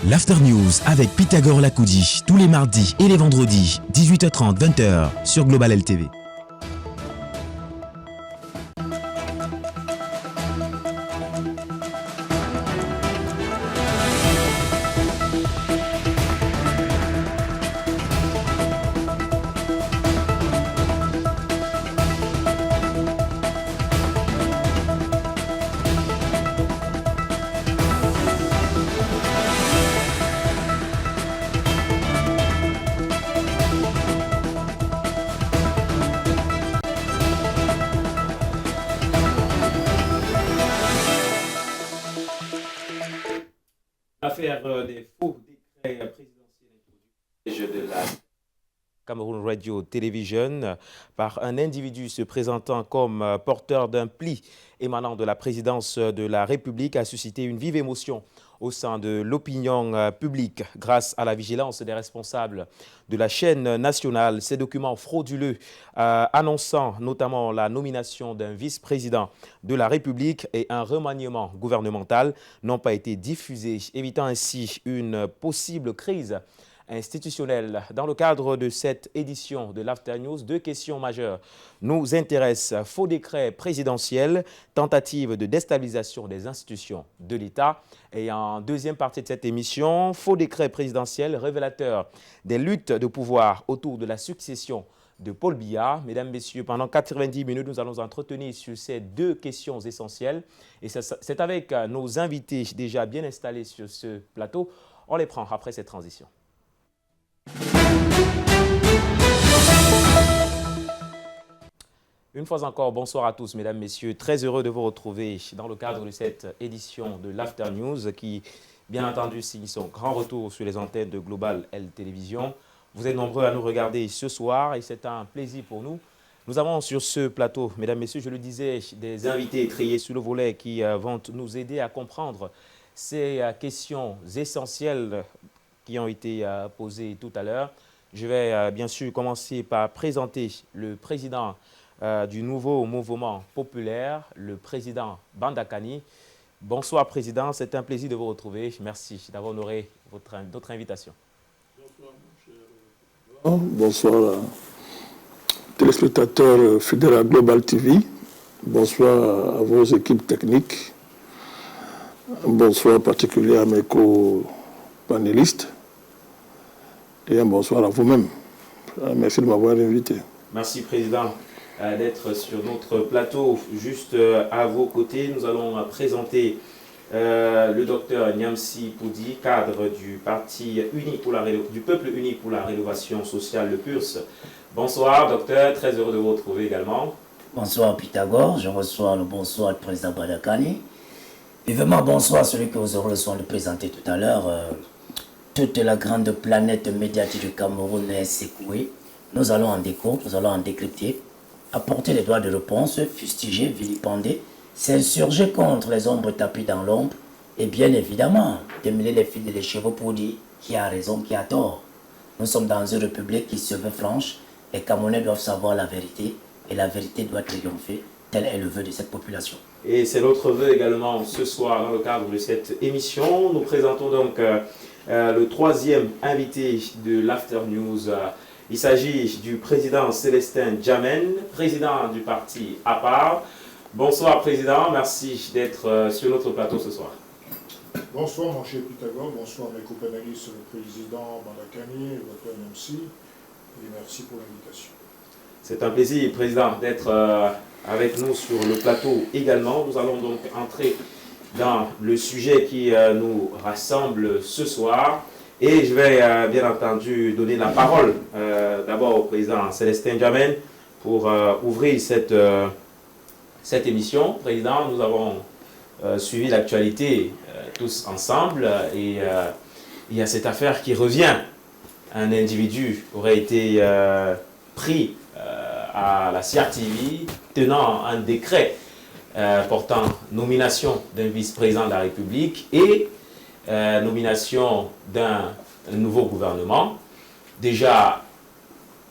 l'After News avec Pythagore Lakoudi, tous les mardis et les vendredis, 18h30, 20h sur Global LTV. Affaire des faux décrets présidentiels de la Cameroun Radio Television par un individu se présentant comme porteur d'un pli émanant de la présidence de la République a suscité une vive émotion au sein de l'opinion publique grâce à la vigilance des responsables de la chaîne nationale. Ces documents frauduleux annonçant notamment la nomination d'un vice-président de la République et un remaniement gouvernemental n'ont pas été diffusés, évitant ainsi une possible crise institutionnelle. Dans le cadre de cette édition de l'After News, deux questions majeures nous intéressent. Faux décret présidentiel, tentative de déstabilisation des institutions de l'État. Et en deuxième partie de cette émission, faux décret présidentiel révélateur des luttes de pouvoir autour de la succession de Paul Biya. Mesdames, Messieurs, pendant 90 minutes, nous allons entretenir sur ces deux questions essentielles. Et c'est avec nos invités déjà bien installés sur ce plateau. On les prend après cette transition. Une fois encore, bonsoir à tous, mesdames, messieurs. Très heureux de vous retrouver dans le cadre de cette édition de l'After News qui, bien entendu, signe son grand retour sur les antennes de Global L Télévision. Vous êtes nombreux à nous regarder ce soir et c'est un plaisir pour nous. Nous avons sur ce plateau, mesdames, messieurs, je le disais, des invités triés sur le volet qui vont nous aider à comprendre ces questions essentielles qui ont été posées tout à l'heure. Je vais bien sûr commencer par présenter le président du nouveau mouvement populaire, le président Bandakani. Bonsoir président, c'est un plaisir de vous retrouver. Merci d'avoir honoré votre invitation. Bonsoir téléspectateurs fidèles à Global TV. Bonsoir à vos équipes techniques. Bonsoir particulier à mes co-panélistes. Et un bonsoir à vous-même. Merci de m'avoir invité. Merci président d'être sur notre plateau. Juste à vos côtés, nous allons présenter le docteur Nyamsi Poudi, cadre du Parti uni pour du Peuple uni pour la rénovation sociale, le PURS. Bonsoir docteur, très heureux de vous retrouver également. Bonsoir Pythagore, je reçois le bonsoir du président Bandakani. Vivement bonsoir à celui que vous aurez le soin de présenter tout à l'heure. Toute la grande planète médiatique du Cameroun est secouée. Nous allons en découdre, nous allons en décrypter, apporter les droits de réponse, fustiger, vilipender, s'insurger contre les ombres tapis dans l'ombre et bien évidemment démêler les fils et les chevaux pour dire qui a raison, qui a tort. Nous sommes dans une république qui se veut franche. Les Camerounais doivent savoir la vérité et la vérité doit triompher. Tel est le vœu de cette population. Et c'est notre vœu également ce soir dans le cadre de cette émission. Nous présentons donc le troisième invité de l'After News. Il s'agit du président Célestin Djamène, président du parti APAR. Bonsoir président, merci d'être sur notre plateau ce soir. Bonsoir mon cher Pythagore, bonsoir mes co-panélistes, le président Bandakani, le docteur Nyamsi, et merci pour l'invitation. C'est un plaisir, président, d'être avec nous sur le plateau également. Nous allons donc entrer dans le sujet qui nous rassemble ce soir. Et je vais bien entendu donner la parole d'abord au président Célestin Djamène pour ouvrir cette émission. Président, nous avons suivi l'actualité tous ensemble et il y a cette affaire qui revient. Un individu aurait été pris à la CRTV tenant un décret portant nomination d'un vice-président de la République et nomination d'un nouveau gouvernement. Déjà,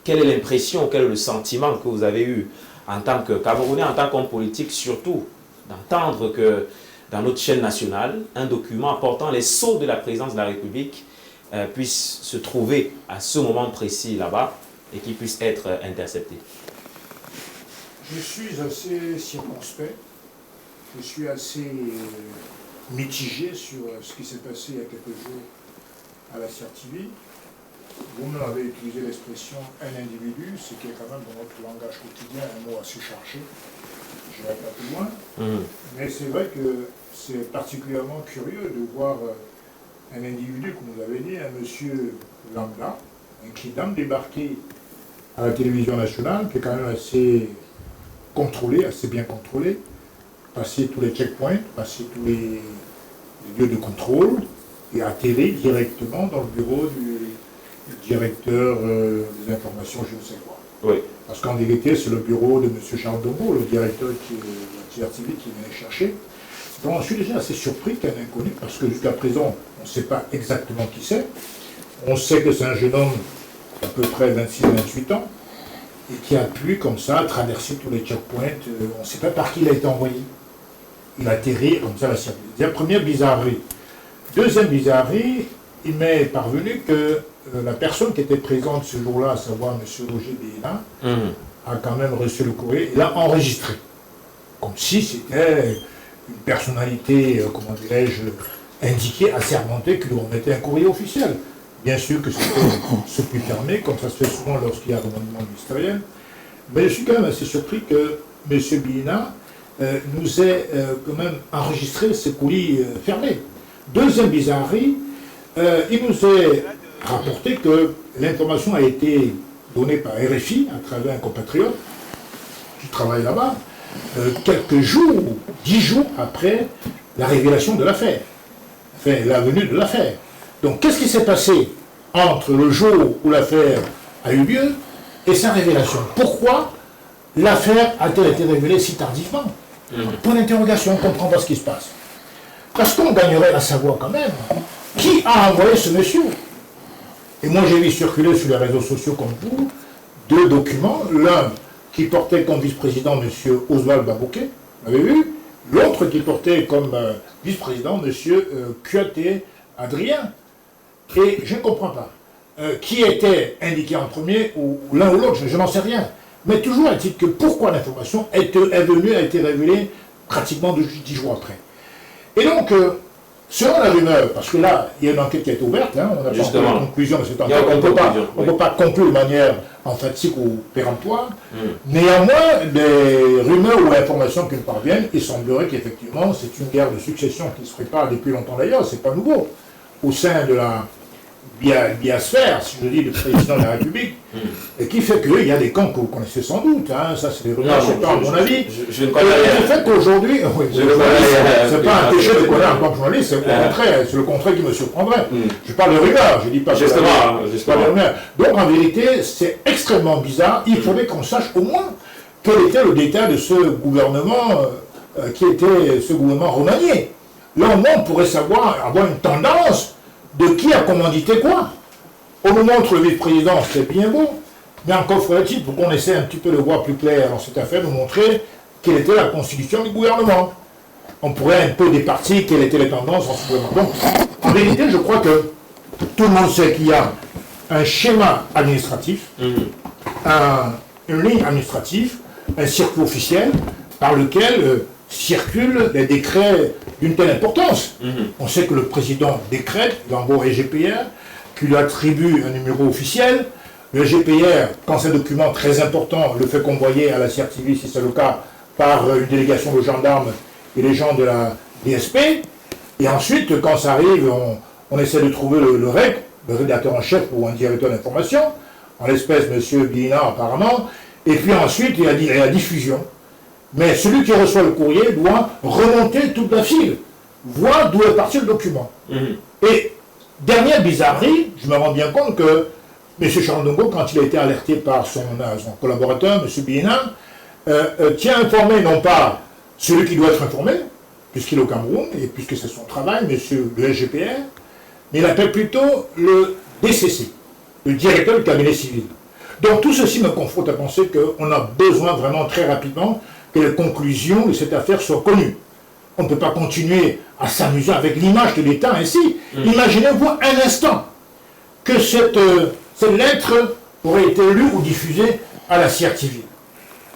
quelle est l'impression, quel est le sentiment que vous avez eu en tant que Camerounais, en tant qu'homme politique, surtout d'entendre que dans notre chaîne nationale, un document apportant les sceaux de la présidence de la République puisse se trouver à ce moment précis là-bas et qui puisse être intercepté? Je suis assez circonspect, je suis assez mitigé sur ce qui s'est passé il y a quelques jours à la CRTV. Vous-même avez utilisé l'expression « un individu », ce qui est quand même dans notre langage quotidien un mot assez chargé. Je ne vais pas plus loin. Mais c'est vrai que c'est particulièrement curieux de voir un individu, comme vous avez dit, un monsieur lambda, un kidam débarquer à la télévision nationale, qui est quand même assez contrôlé, assez bien contrôlé, passer tous les checkpoints, passer tous les lieux de contrôle, et atterrir directement dans le bureau du directeur des informations, je ne sais quoi. Oui. Parce qu'en vérité, c'est le bureau de M. Charles Dongo, le directeur de la TRTV, qui venait chercher. Donc je suis déjà assez surpris qu'un inconnu, parce que jusqu'à présent, on ne sait pas exactement qui c'est. On sait que c'est un jeune homme à peu près 26-28 ans, et qui a pu, comme ça, traverser tous les checkpoints. On ne sait pas par qui il a été envoyé. Il a atterri comme ça à la CRTV. C'est la première bizarrerie. Deuxième bizarrerie, il m'est parvenu que la personne qui était présente ce jour-là, à savoir M. Roger Béhéna, a quand même reçu le courrier et l'a enregistré. Comme si c'était une personnalité, comment dirais-je, indiquée, assermentée, qui lui remettait un courrier officiel. Bien sûr que c'était ce qui permet, comme ça se fait souvent lorsqu'il y a un remaniement ministériel. Mais je suis quand même assez surpris que M. Béhéna nous ait quand même enregistré ce courrier fermé. Deuxième bizarrerie, il nous est rapporté que l'information a été donnée par RFI à travers un compatriote qui travaille là-bas, quelques jours, 10 jours après la révélation de l'affaire, enfin la venue de l'affaire. Donc qu'est-ce qui s'est passé entre le jour où l'affaire a eu lieu et sa révélation? Pourquoi l'affaire a-t-elle été révélée si tardivement? Point d'interrogation, on ne comprend pas ce qui se passe. Parce qu'on gagnerait à savoir quand même qui a envoyé ce monsieur. Et moi j'ai vu circuler sur les réseaux sociaux comme vous deux documents, l'un qui portait comme vice-président M. Oswald Babouquet, vous avez vu, l'autre qui portait comme vice-président M. Kouyaté Adrien. Et je ne comprends pas qui était indiqué en premier, ou l'un ou l'autre, je n'en sais rien. Mais toujours est-il que pourquoi l'information est venue, a été révélée pratiquement 10 jours après. Et donc, selon la rumeur, parce que là, il y a une enquête qui a été ouverte, hein, on n'a pas encore de conclusion de cette enquête, on ne peut pas conclure de manière emphatique ou péremptoire. Néanmoins, des rumeurs ou informations qui nous parviennent, il semblerait qu'effectivement, c'est une guerre de succession qui se prépare depuis longtemps d'ailleurs, c'est pas nouveau, au sein de la biasphère, si je dis, du président de la République, et qui fait qu'il y a des camps que vous connaissez sans doute, hein, ça c'est des rumeurs, c'est pas à mon avis. Je ne connais rien. Et le fait qu'aujourd'hui, c'est pas un péché de connaître en tant que journaliste, c'est le contraire qui me surprendrait. Je parle de rumeurs, je dis pas de rumeurs. Donc en vérité, c'est extrêmement bizarre, il faudrait qu'on sache au moins quel était le détail de ce gouvernement, qui était ce gouvernement remanié. Là au moins on pourrait savoir, avoir une tendance de qui a commandité quoi. On nous montre le vice-président, c'est bien beau, mais encore faudrait-il, pour qu'on essaie un petit peu de voir plus clair dans cette affaire, nous montrer quelle était la constitution du gouvernement. On pourrait un peu départir quelles étaient les tendances en ce gouvernement. Donc, en vérité, je crois que tout le monde sait qu'il y a un schéma administratif, une ligne administrative, un circuit officiel par lequel circulent des décrets d'une telle importance. On sait que le président décrète, il envoie au GPR, qui lui attribue un numéro officiel. Le GPR, quand c'est un document très important, le fait convoyer à la CRTV, si c'est le cas, par une délégation de gendarmes et les gens de la DSP. Et ensuite, quand ça arrive, on essaie de trouver le REC, le rédacteur en chef ou un directeur d'information, en l'espèce M. Béhéna apparemment, et puis ensuite il y a la diffusion. Mais celui qui reçoit le courrier doit remonter toute la file, voir d'où est parti le document. Et dernière bizarrerie, je me rends bien compte que M. Charles Dongo, quand il a été alerté par son collaborateur, M. Béhéna, tient informé non pas celui qui doit être informé, puisqu'il est au Cameroun, et puisque c'est son travail, M. le SGPR, mais il appelle plutôt le DCC, le directeur du cabinet civil. Donc tout ceci me confronte à penser qu'on a besoin vraiment très rapidement que les conclusions de cette affaire soient connues. On ne peut pas continuer à s'amuser avec l'image de l'État ainsi. Imaginez-vous un instant que cette lettre aurait été lue ou diffusée à la CRTV.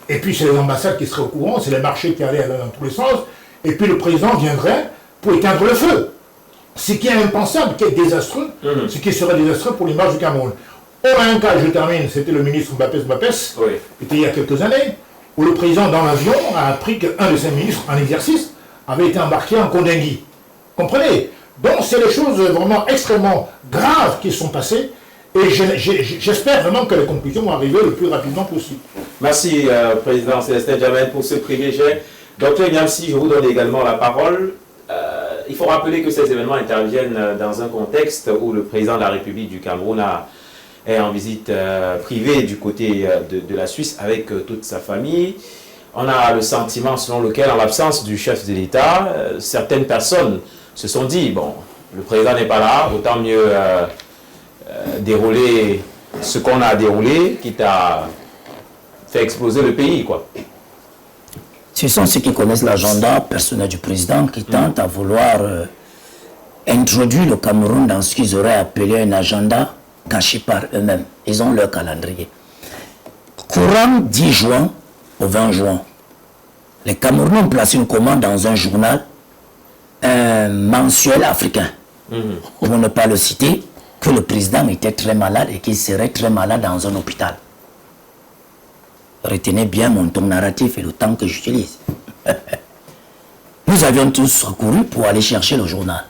Et puis c'est les ambassades qui seraient au courant, c'est les marchés qui allaient dans tous les sens, et puis le président viendrait pour éteindre le feu. Ce qui est impensable, qui est désastreux, ce qui serait désastreux pour l'image du Cameroun. On a un cas, je termine, c'était le ministre Mbappé, c'était il y a quelques années, où le président dans l'avion a appris qu'un de ses ministres en exercice avait été embarqué en Kondengui. Comprenez? Donc c'est des choses vraiment extrêmement graves qui sont passées, et j'espère vraiment que les conclusions vont arriver le plus rapidement possible. Merci, Président Célestin Djamène, pour ce privilège. Docteur Niamsi, je vous donne également la parole. Il faut rappeler que ces événements interviennent dans un contexte où le président de la République du Cameroun est en visite privée du côté de la Suisse avec toute sa famille. On a le sentiment selon lequel, en l'absence du chef de l'État, certaines personnes se sont dit, bon, le président n'est pas là, autant mieux dérouler ce qu'on a déroulé, quitte à faire exploser le pays, quoi. Ce sont ceux qui connaissent l'agenda personnel du président qui tentent à vouloir introduire le Cameroun dans ce qu'ils auraient appelé un agenda caché par eux-mêmes. Ils ont leur calendrier. Courant 10 juin au 20 juin, les Camerounais ont placé une commande dans un journal, un mensuel africain, pour ne pas le citer, que le président était très malade et qu'il serait très malade dans un hôpital. Retenez bien mon ton narratif et le temps que j'utilise. Nous avions tous recouru pour aller chercher le journal.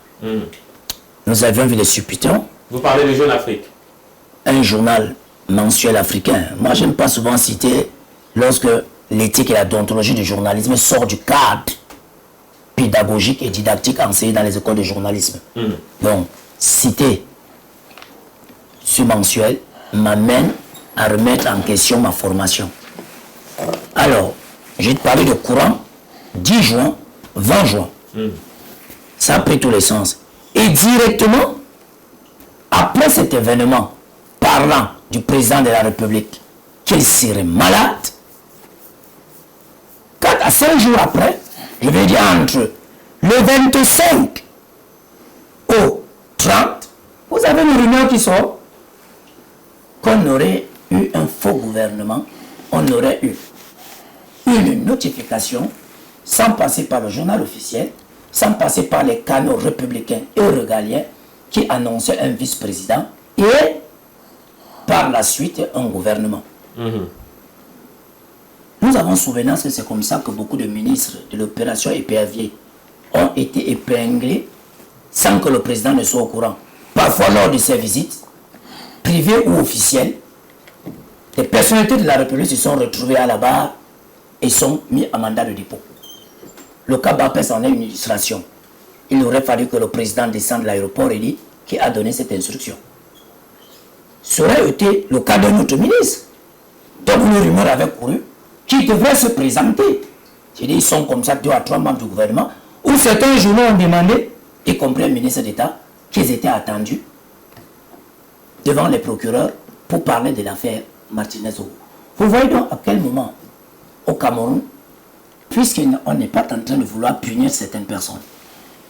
Nous avions vu les supputants. Vous parlez de Jeune Afrique. Un journal mensuel africain. Moi, je n'aime pas souvent citer lorsque l'éthique et la déontologie du journalisme sort du cadre pédagogique et didactique enseigné dans les écoles de journalisme. Donc, citer ce mensuel m'amène à remettre en question ma formation. Alors, j'ai parlé de courant 10 juin, 20 juin. Ça a pris tous les sens. Et directement, après cet événement, parlant du président de la République, qu'il serait malade, 4 à 5 jours après, je vais dire entre le 25 au 30, vous avez une rumeur qui sort qu'on aurait eu un faux gouvernement, on aurait eu une notification sans passer par le journal officiel, sans passer par les canaux républicains et régaliens qui annonçaient un vice-président et par la suite un gouvernement. Nous avons souvenance que c'est comme ça que beaucoup de ministres de l'opération Épervier ont été épinglés sans que le président ne soit au courant. Parfois lors de ses visites, privées ou officielles, les personnalités de la République se sont retrouvées à la barre et sont mis en mandat de dépôt. Le cas Bapes en est une illustration. Il aurait fallu que le président descende de l'aéroport et dit qui a donné cette instruction. Ça aurait été le cas d'un autre ministre, dont une rumeur avait couru, qui devrait se présenter. C'est-à-dire ils sont comme ça 2 à 3 membres du gouvernement, où certains journaux ont demandé, y compris un ministre d'État, qu'ils étaient attendus devant les procureurs pour parler de l'affaire Martinez-Ogo. Vous voyez donc à quel moment, au Cameroun, puisqu'on n'est pas en train de vouloir punir certaines personnes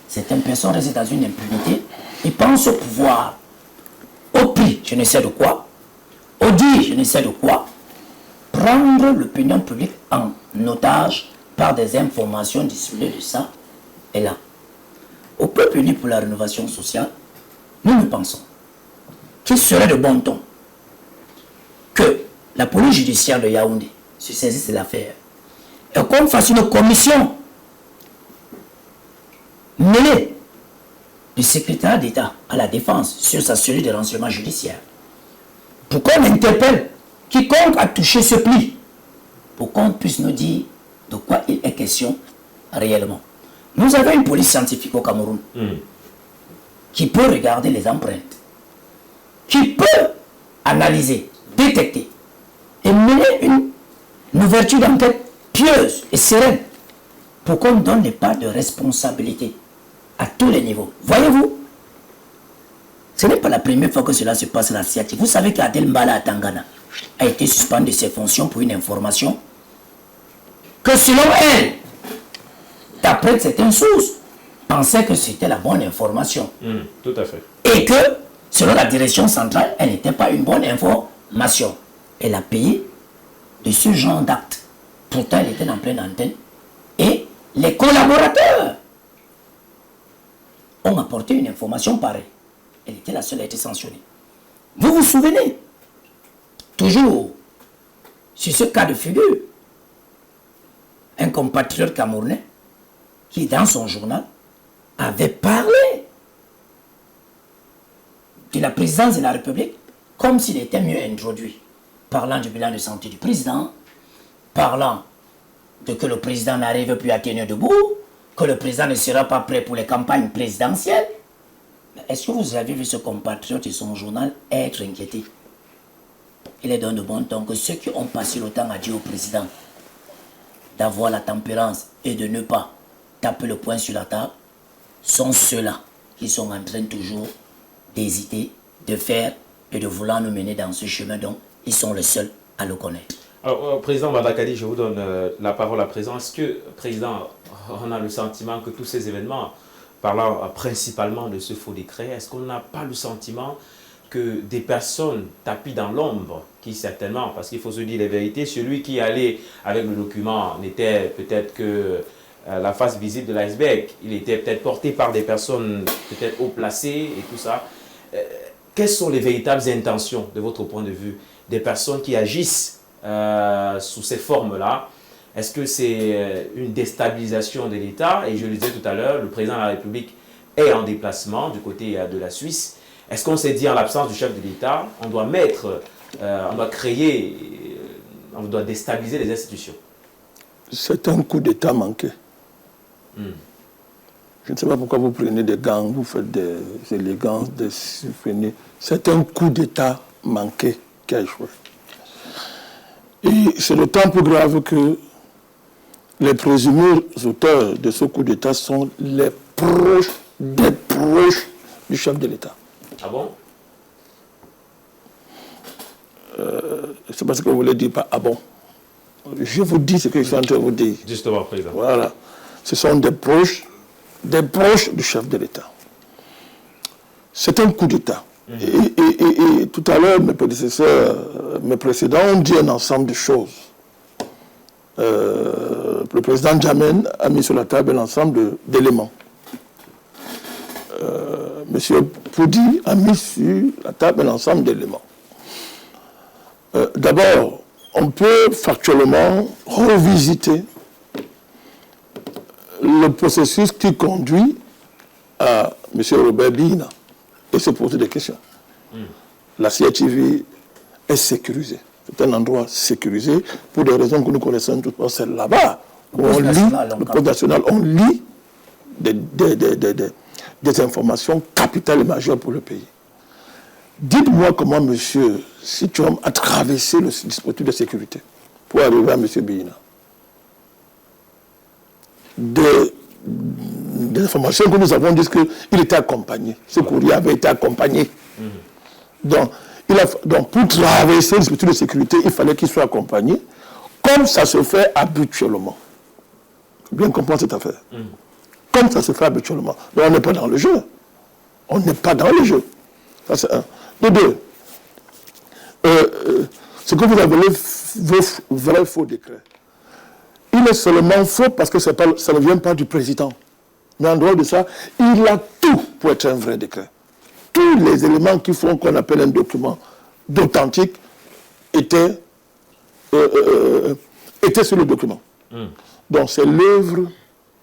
restent dans une impunité, ils pensent au pouvoir, au prix, je ne sais de quoi, au dit, je ne sais de quoi, prendre l'opinion publique en otage par des informations dissimulées de ça et là. Au peuple uni pour la rénovation sociale, nous pensons qu'il serait de bon ton que la police judiciaire de Yaoundé se saisisse de l'affaire et qu'on fasse une commission mêlée du secrétaire d'État à la défense sur sa série de renseignements judiciaires pour qu'on interpelle quiconque a touché ce pli pour qu'on puisse nous dire de quoi il est question réellement. Nous avons une police scientifique au Cameroun qui peut regarder les empreintes, qui peut analyser, détecter et mener une ouverture d'enquête pieuse et sereine pour qu'on donne les parts de responsabilité à tous les niveaux. Voyez-vous, ce n'est pas la première fois que cela se passe à la CIATI. Vous savez qu'Adel Mbala à Tangana a été suspendu de ses fonctions pour une information que selon elle, d'après certaines sources, pensait que c'était la bonne information. Tout à fait. Et que, selon la direction centrale, elle n'était pas une bonne information. Elle a payé de ce genre d'acte. Pourtant, elle était en pleine antenne. Et les collaborateurs ont apporté une information pareille. Elle était la seule à être sanctionnée. Vous vous souvenez, toujours sur ce cas de figure, un compatriote camerounais qui, dans son journal, avait parlé de la présidence de la République comme s'il était mieux introduit, parlant du bilan de santé du président, parlant de que le président n'arrive plus à tenir debout, que le président ne sera pas prêt pour les campagnes présidentielles. Est-ce que vous avez vu ce compatriote et son journal être inquiété? Il est dans de bon temps que ceux qui ont passé le temps à dire au président d'avoir la tempérance et de ne pas taper le poing sur la table sont ceux-là qui sont en train toujours d'hésiter, de faire et de vouloir nous mener dans ce chemin. Donc, ils sont les seuls à le connaître. Alors, Président Badakali, je vous donne la parole à présent. Est-ce que, Président, on a le sentiment que tous ces événements, parlant principalement de ce faux décret, est-ce qu'on n'a pas le sentiment que des personnes tapis dans l'ombre, qui certainement, parce qu'il faut se dire les vérités, celui qui allait avec le document n'était peut-être que la face visible de l'iceberg, il était peut-être porté par des personnes peut-être haut placées et tout ça. Quelles sont les véritables intentions, de votre point de vue, des personnes qui agissent sous ces formes-là? Est-ce que c'est une déstabilisation de l'État? Et je le disais tout à l'heure, le président de la République est en déplacement du côté de la Suisse. Est-ce qu'on s'est dit, en l'absence du chef de l'État, on doit mettre, on doit créer, on doit déstabiliser les institutions? C'est un coup d'État manqué. Je ne sais pas pourquoi vous prenez des gants, vous faites des élégances, des symphonies. C'est un coup d'État manqué qui a échoué. Et c'est d'autant plus grave que les présumés auteurs de ce coup d'État sont les proches des proches du chef de l'État. Ah bon? C'est parce que vous voulez dire pas ah bon. Je vous dis ce que je suis en train de vous dire. Justement, Président. Voilà. Ce sont des proches du chef de l'État. C'est un coup d'État. Et tout à l'heure, mes prédécesseurs, mes précédents ont dit un ensemble de choses. Le président Djamène a mis sur la table un ensemble d'éléments. Monsieur Poudi a mis sur la table un ensemble d'éléments. D'abord, on peut factuellement revisiter le processus qui conduit à M. Robert Bina et se poser des questions. La CITV est sécurisée. C'est un endroit sécurisé pour des raisons que nous connaissons tous. C'est là-bas où on lit, le poste national, on lit des informations capitales et majeures pour le pays. Dites-moi comment M. Sitchom a traversé le dispositif de sécurité pour arriver à M. Bina. Des informations que nous avons dit qu'il était accompagné. Ce courrier avait été accompagné. Donc, pour traverser le dispositif de sécurité, il fallait qu'il soit accompagné, comme ça se fait habituellement. Il faut bien comprendre cette affaire. Comme ça se fait habituellement. Donc, on n'est pas dans le jeu. On n'est pas dans le jeu. Ça, c'est un. De deux, ce que vous appelez vos vrais faux décrets, il est seulement faux parce que ça ne vient pas du président. Mais en dehors de ça, il a tout pour être un vrai décret. Tous les éléments qui font qu'on appelle un document d'authentique étaient sur le document. Donc c'est l'œuvre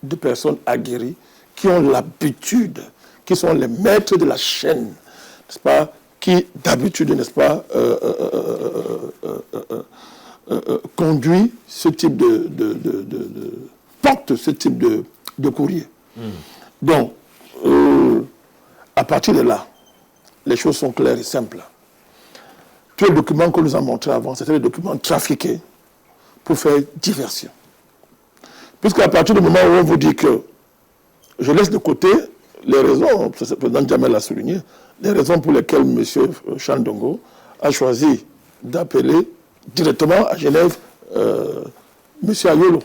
de personnes aguerries qui ont l'habitude, qui sont les maîtres de la chaîne, n'est-ce pas, qui d'habitude, n'est-ce pas, conduit ce type porte ce type de courrier. Donc, à partir de là, les choses sont claires et simples. Tous les documents qu'on nous a montrés avant, c'était des documents trafiqués pour faire diversion. Puisqu'à partir du moment où on vous dit que je laisse de côté les raisons, le président Djamel l'a souligné, les raisons pour lesquelles M. Chandongo a choisi d'appeler directement à Genève M. Ayolo.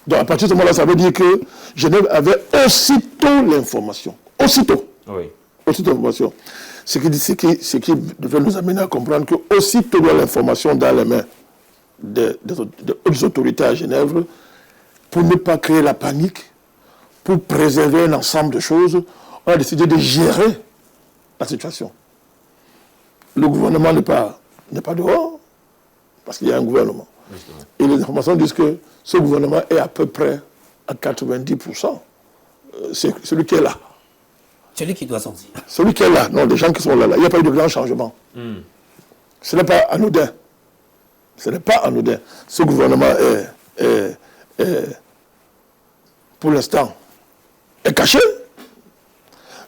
Donc à partir de ce moment-là, ça veut dire que Genève avait aussitôt l'information. Aussitôt. Oui. Aussitôt l'information. Ce qui devait nous amener à comprendre que aussitôt l'information dans les mains des hautes autorités à Genève, pour ne pas créer la panique, pour préserver un ensemble de choses, on a décidé de gérer la situation. Le gouvernement n'est pas dehors, parce qu'il y a un gouvernement. Justement. Et les informations disent que ce gouvernement est à peu près à 90%. C'est celui qui est là. Celui qui doit sortir. Celui qui est là, non, les gens qui sont là. Il n'y a pas eu de grand changement. Ce n'est pas anodin. Ce n'est pas anodin. Ce gouvernement est pour l'instant, est caché.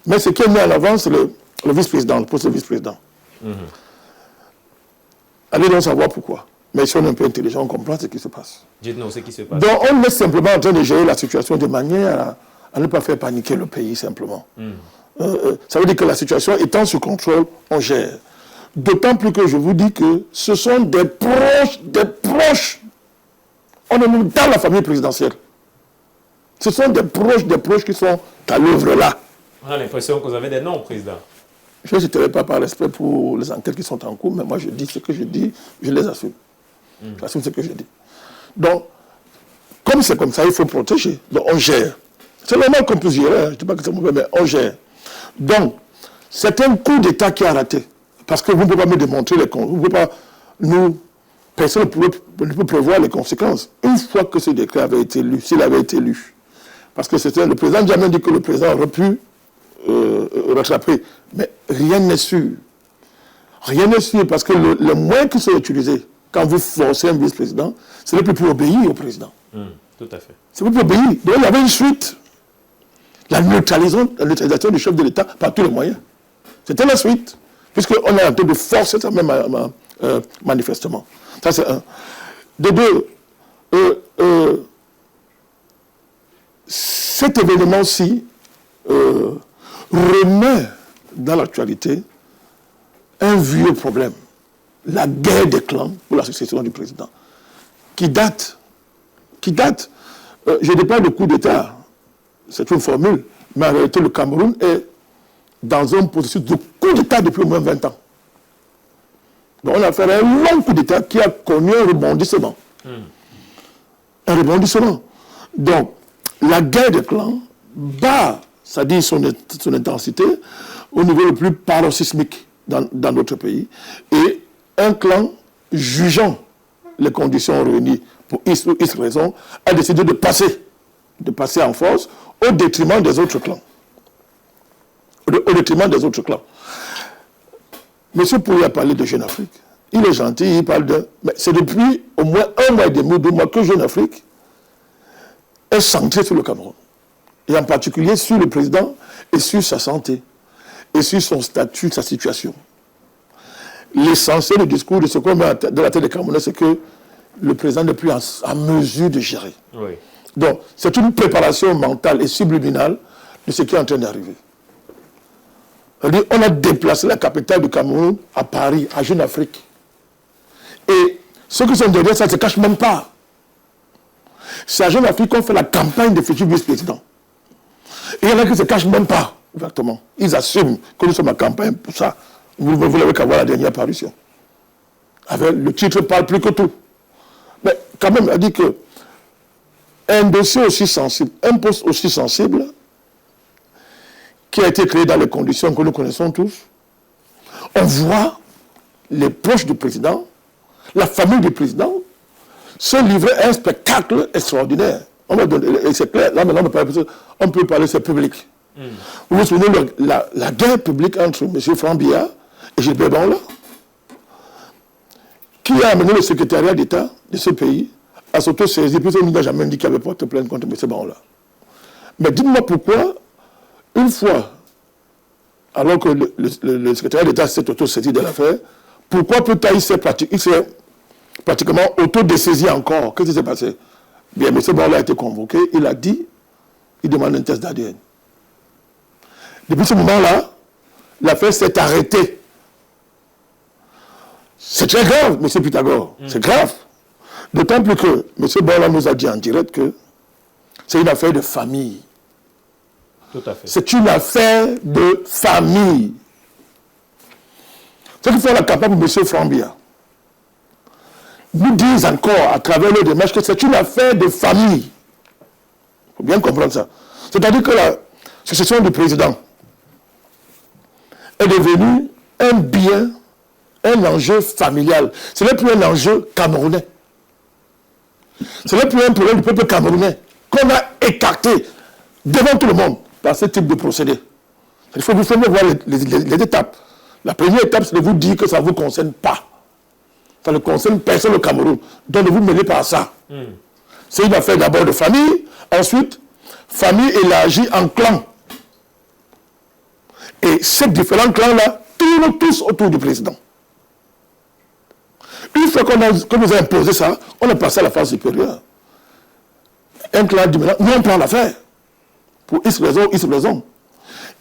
Mais ce qui est mis en avant, c'est le vice-président, le poste de vice-président. Allez donc savoir pourquoi. Mais si on est un peu intelligent, on comprend ce qui se passe. Dites-nous ce qui se passe. Donc on est simplement en train de gérer la situation de manière à ne pas faire paniquer le pays, simplement. Ça veut dire que la situation étant sous contrôle, on gère. D'autant plus que je vous dis que ce sont des proches. On est même dans la famille présidentielle. Ce sont des proches qui sont à l'œuvre là. On a l'impression que vous avez des noms, président. Je ne citerai pas par respect pour les enquêtes qui sont en cours, mais moi je dis ce que je dis, je les assume. J'assume ce que je dis. Donc, comme c'est comme ça, il faut protéger. Donc on gère. C'est normal qu'on puisse gérer, je ne dis pas que c'est mauvais, mais on gère. Donc, c'est un coup d'État qui a raté. Parce que vous ne pouvez pas me démontrer les conséquences. Vous ne pouvez pas nous... Personne ne peut prévoir les conséquences. Une fois que ce décret avait été lu, s'il avait été lu, parce que c'était le président jamais dit que le président aurait pu rattraper. Mais rien n'est sûr. Rien n'est sûr parce que le moyen qui sont utilisés quand vous forcez un vice-président, ce n'est plus pour obéir au président. Tout à fait. C'est plus pour obéir. Donc il y avait une suite. La neutralisation du chef de l'État par tous les moyens. C'était la suite. Puisqu'on est en train de forcer ça même manifestement. Ça c'est un. De deux, cet événement-ci remet dans l'actualité un vieux problème, la guerre des clans pour la succession du président, qui date. Je ne parle de coup d'État, c'est une formule, mais en réalité le Cameroun est dans un processus de coup d'État depuis au moins 20 ans. Donc on a fait un long coup d'État qui a connu un rebondissement. Un rebondissement. Donc, la guerre des clans bat, c'est-à-dire son intensité, au niveau le plus paroxysmique dans notre pays. Et un clan, jugeant les conditions réunies pour X ou X raison, a décidé de passer en force au détriment des autres clans. Au détriment des autres clans. Monsieur Pouy a parlé de Jeune Afrique. Il est gentil, il parle de... Mais c'est depuis au moins 1 mois et demi, 2 mois que Jeune Afrique est centré sur le Cameroun. Et en particulier sur le président et sur sa santé. Et sur son statut, sa situation. L'essentiel du discours de ce qu'on met dans la tête des Camerounais, c'est que le président n'est plus en mesure de gérer. Oui. Donc, c'est une préparation mentale et subliminale de ce qui est en train d'arriver. On a déplacé la capitale du Cameroun à Paris, à Jeune Afrique. Et ceux qui sont derrière ça ne se cachent même pas. C'est à Jeune Afrique qu'on fait la campagne des futurs vice-présidents. Et il y en a qui ne se cachent même pas, ouvertement. Ils assument que nous sommes en campagne pour ça. Vous n'avez qu'à voir la dernière parution. Avec le titre parle plus que tout. Mais quand même, elle dit que un dossier aussi sensible, un poste aussi sensible, qui a été créé dans les conditions que nous connaissons tous, on voit les proches du président, la famille du président, se livrer à un spectacle extraordinaire. Et c'est clair, là maintenant on peut parler, c'est public. Vous vous souvenez de la guerre publique entre M. Franck Biya et Gilbert Banla, qui a amené le secrétariat d'État de ce pays à s'auto-saisir, puisqu'il n'a jamais dit qu'il avait porté plainte contre M. Banla. Mais dites-moi pourquoi, une fois, alors que le secrétaire d'État s'est auto-saisi de l'affaire, pourquoi plus tard il s'est pratiquement auto-dessaisi encore? Qu'est-ce qui s'est passé? Bien, M. Banla a été convoqué, il a dit, il demande un test d'ADN. Depuis ce moment-là, l'affaire s'est arrêtée. C'est très grave, M. Pythagore, c'est grave. D'autant plus que M. Banla nous a dit en direct que C'est une affaire de famille. Tout à fait. C'est une affaire de famille. Ce qu'il faut la capable de M. Frambia nous disent encore à travers le démarche que c'est une affaire de famille. Il faut bien comprendre ça. C'est-à-dire que la succession du président est devenue un bien, un enjeu familial. Ce n'est plus un enjeu camerounais. Ce n'est plus un problème du peuple camerounais qu'on a écarté devant tout le monde par ce type de procédé. Il faut vous voir les étapes. La première étape, c'est de vous dire que ça ne vous concerne pas. Ça ne concerne personne au Cameroun. Donc ne vous mêlez pas à ça. C'est une affaire d'abord de famille, ensuite, famille élargie en clans. Et ces différents clans-là tournent tous autour du président. Une fois qu'on nous a imposé ça, on est passé à la phase supérieure. Un clan dit maintenant, nous on prend l'affaire. Pour X raison, X raison.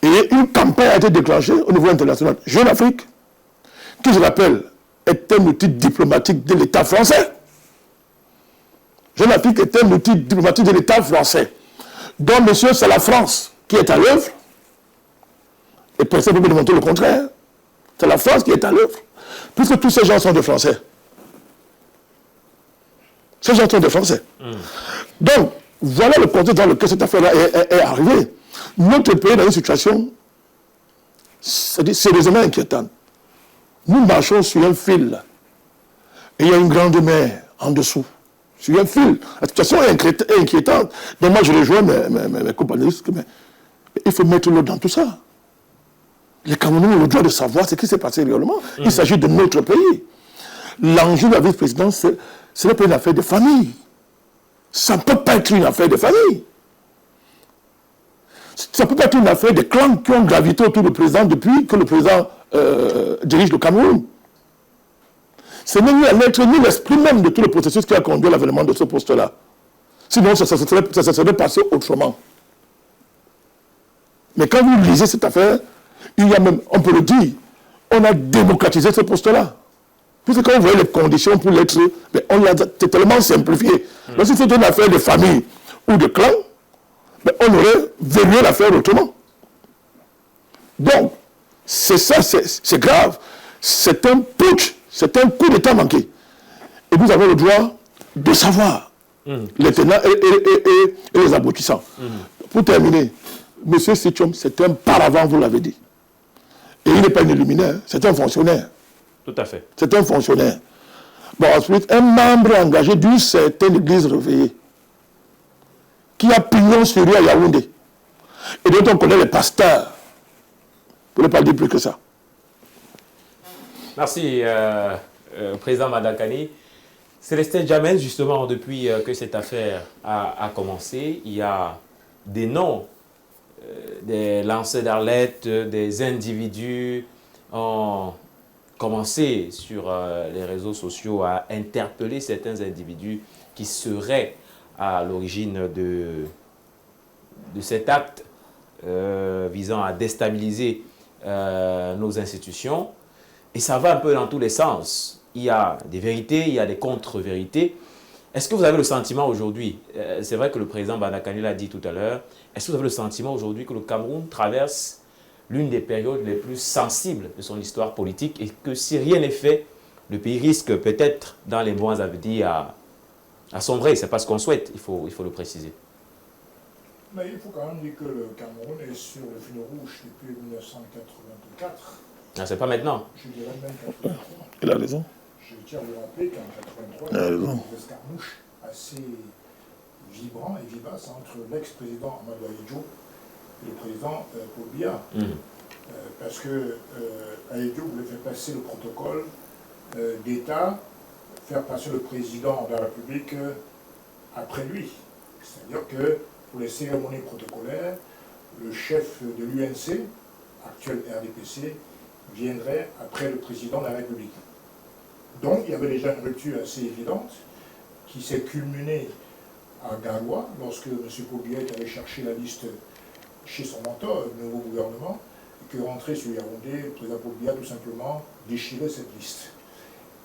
Et une campagne a été déclenchée au niveau international. Jeune Afrique, qui je rappelle, est un outil diplomatique de l'État français. Jeune Afrique est un outil diplomatique de l'État français. Donc, monsieur, c'est la France qui est à l'œuvre. Et personne ne peut me démontrer le contraire. C'est la France qui est à l'œuvre. Puisque tous ces gens sont des Français. Ces gens sont des Français. Donc, voilà le contexte dans lequel cette affaire-là est arrivée. Notre pays est dans une situation sérieusement inquiétante. Nous marchons sur un fil. Et il y a une grande mer en dessous. Sur un fil. La situation est inquiétante. Donc moi, je rejoins mes compagnons. Mais il faut mettre l'eau dans tout ça. Les Camerounais ont le droit de savoir ce qui s'est passé réellement. Il s'agit de notre pays. L'enjeu de la vice-présidence, ce n'est pas une affaire de famille. Ça ne peut pas être une affaire de famille. Ça ne peut pas être une affaire de clans qui ont gravité autour du président depuis que le président dirige le Cameroun. Ce n'est ni la lettre ni l'esprit même de tout le processus qui a conduit à l'avènement de ce poste-là. Sinon, ça serait passé autrement. Mais quand vous lisez cette affaire, il y a même, on peut le dire, on a démocratisé ce poste-là. Puisque quand vous voyez les conditions pour l'être, on l'a tellement simplifié. Donc si c'était une affaire de famille ou de clan, on aurait verrouillé l'affaire autrement. Donc, c'est ça, c'est grave. C'est un putsch, c'est un coup d'État manqué. Et vous avez le droit de savoir les tenants et les aboutissants. Pour terminer, M. Sitchom, c'est un paravent, vous l'avez dit. Et il n'est pas un illuminaire, c'est un fonctionnaire. Tout à fait. C'est un fonctionnaire. Bon, ensuite, un membre engagé d'une certaine église réveillée, qui a pignon sur lui à Yaoundé, et dont on connaît les pasteurs. Pour ne pas dire plus que ça. Merci, Président Madakani. Célestin Djamel, justement, depuis que cette affaire a commencé, il y a des noms, des lanceurs d'alerte, des individus ont commencé sur les réseaux sociaux à interpeller certains individus qui seraient à l'origine de cet acte visant à déstabiliser nos institutions. Et ça va un peu dans tous les sens. Il y a des vérités, il y a des contre-vérités. Est-ce que vous avez le sentiment aujourd'hui, c'est vrai que le président Madakani l'a dit tout à l'heure, est-ce que vous avez le sentiment aujourd'hui que le Cameroun traverse l'une des périodes les plus sensibles de son histoire politique et que si rien n'est fait, le pays risque peut-être dans les mois à venir à sombrer? Ce n'est pas ce qu'on souhaite, il faut le préciser. Mais il faut quand même dire que le Cameroun est sur le fil rouge depuis 1984. Ah, c'est pas maintenant. Je dirais même 83. Il a raison. Je tiens à vous rappeler qu'en 83, Il a raison. il y a eu des escarmouches assez vibrants et vivaces entre l'ex-président Amadou Ahidjo et le président Paul Biya. Parce que Ahidjo voulait faire passer le protocole d'État, faire passer le président de la République après lui. C'est-à-dire que pour les cérémonies protocolaires, le chef de l'UNC, actuel RDPC, viendrait après le président de la République. Donc il y avait déjà une rupture assez évidente qui s'est culminée à Garoua lorsque M. Pobiya est allé chercher la liste chez son mentor, le nouveau gouvernement, et que rentré sur Yaoundé, le président Pobiya tout simplement déchirait cette liste.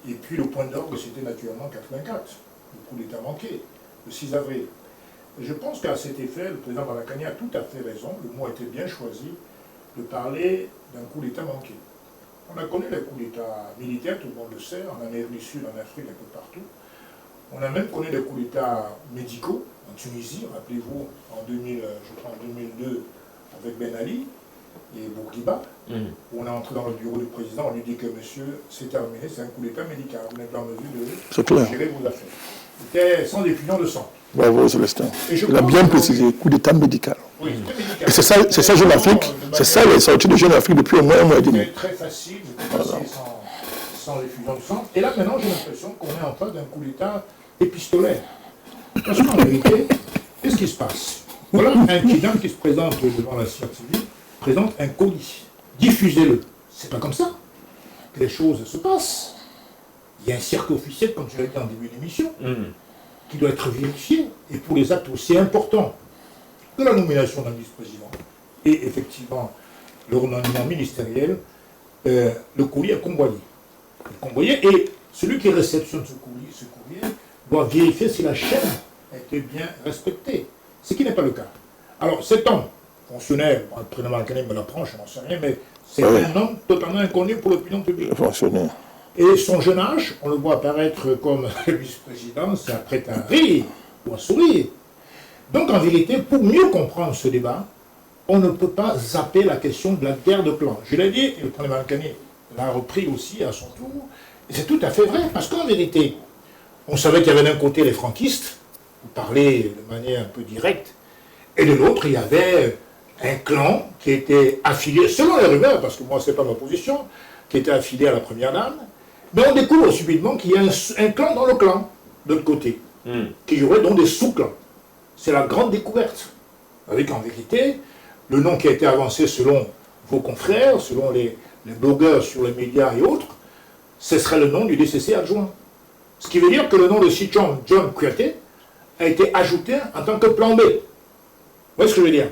Et puis le point d'orgue, c'était naturellement 84, le coup d'État manqué, le 6 avril. Je pense qu'à cet effet, le président Balakani a tout à fait raison, le mot a été bien choisi, de parler d'un coup d'État manqué. On a connu les coups d'État militaires, tout le monde le sait, en Amérique du Sud, en Afrique, un peu partout. On a même connu des coups d'État médicaux, en Tunisie, rappelez-vous, en 2002, avec Ben Ali et Bourguiba, où on est entré dans le bureau du président, on lui dit que monsieur, c'est terminé, c'est un coup d'État médical, vous n'êtes pas en mesure de gérer vos affaires. C'était sans effusion de sang. Bravo, Célestin. Il a bien précisé, coup d'État médical. Oui, et c'est ça, Jeune Afrique, c'est ça les sorties de Jeune Afrique depuis au moins un mois et demi. C'était très facile, c'était passé sans effusion de sang. Et là, maintenant, j'ai l'impression qu'on est en face d'un coup d'État épistolaire. Parce qu'en vérité, qu'est-ce qui se passe? Voilà un client qui se présente devant la CRTV, présente un colis. Diffusez-le. C'est pas comme ça que les choses se passent. Il y a un cirque officiel, comme je l'ai dit en début d'émission, qui doit être vérifié. Et pour les actes aussi importants que la nomination d'un vice-président et effectivement le remaniement ministériel, le courrier est convoyé. Et celui qui réceptionne ce courrier doit vérifier si la chaîne a été bien respectée, ce qui n'est pas le cas. Alors cet homme, fonctionnaire, le président Balakani me l'apprend, je n'en sais rien, mais c'est un homme totalement inconnu pour l'opinion publique. Fonctionnaire. Et son jeune âge, on le voit apparaître comme vice-président, c'est après un rire ou un sourire. Donc en vérité, pour mieux comprendre ce débat, on ne peut pas zapper la question de la guerre de clans. Je l'ai dit, et le président Balakani l'a repris aussi à son tour, et c'est tout à fait vrai, parce qu'en vérité, on savait qu'il y avait d'un côté les franquistes, vous parlez de manière un peu directe, et de l'autre, il y avait un clan qui était affilié, selon les rumeurs, parce que moi, ce n'est pas ma position, qui était affilié à la Première Dame, mais on découvre subitement qu'il y a un clan dans le clan, de l'autre côté, qui jouerait donc des sous-clans. C'est la grande découverte. Avec en vérité, le nom qui a été avancé selon vos confrères, selon les blogueurs sur les médias et autres, ce serait le nom du DCC adjoint. Ce qui veut dire que le nom de Sichon John Kouyaté a été ajouté en tant que plan B. Vous voyez ce que je veux dire?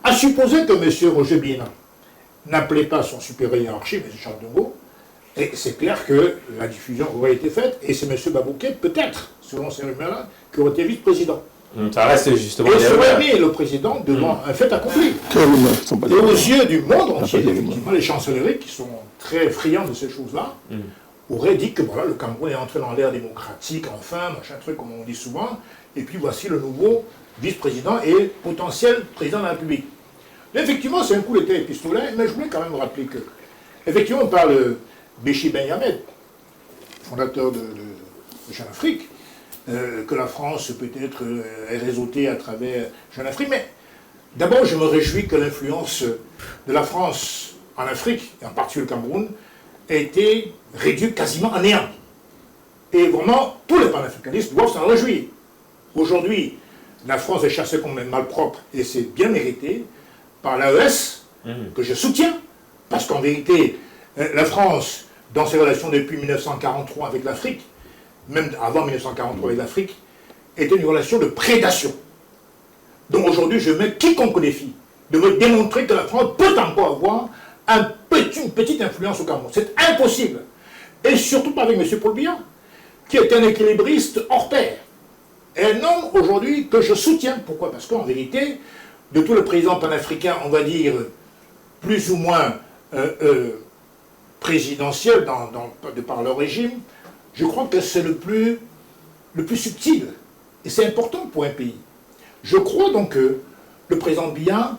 À supposer que M. Roger Bina n'appelait pas son supérieur hiérarchique, M. Charles Dongo, et c'est clair que la diffusion aurait été faite, et c'est M. Babouquet, peut-être, selon ces rumeurs-là, qui aurait été vice-président. Ça reste justement... Et serait mis le président devant un fait accompli. Et aux yeux du monde entier, effectivement, les chancelleries, qui sont très friands de ces choses-là, auraient dit que voilà, le Cameroun est entré dans l'ère démocratique, enfin, machin truc, comme on dit souvent, et puis voici le nouveau vice-président et potentiel président de la République. Mais effectivement, c'est un coup d'État épistolaire, mais je voulais quand même rappeler que, effectivement, on parle de Béchi Ben Yamed, fondateur de Jeune Afrique, que la France peut-être est réseautée à travers Jeune Afrique, mais d'abord, je me réjouis que l'influence de la France en Afrique, et en particulier le Cameroun, a été réduite quasiment à néant. Et vraiment, tous les panafricanistes doivent s'en réjouir. Aujourd'hui, la France est chassée comme un malpropre, et c'est bien mérité, par l'AES, que je soutiens, parce qu'en vérité, la France, dans ses relations depuis 1943 avec l'Afrique, même avant 1943 avec l'Afrique, était une relation de prédation. Donc aujourd'hui, je mets quiconque au défi de me démontrer que la France peut encore avoir une petite influence au Cameroun. C'est impossible. Et surtout pas avec M. Paul Biya, qui est un équilibriste hors pair. Et un homme aujourd'hui que je soutiens. Pourquoi? Parce qu'en vérité, de tous les présidents panafricains, on va dire, plus ou moins présidentiels de par leur régime, je crois que c'est le plus subtil. Et c'est important pour un pays. Je crois donc que le président Biya,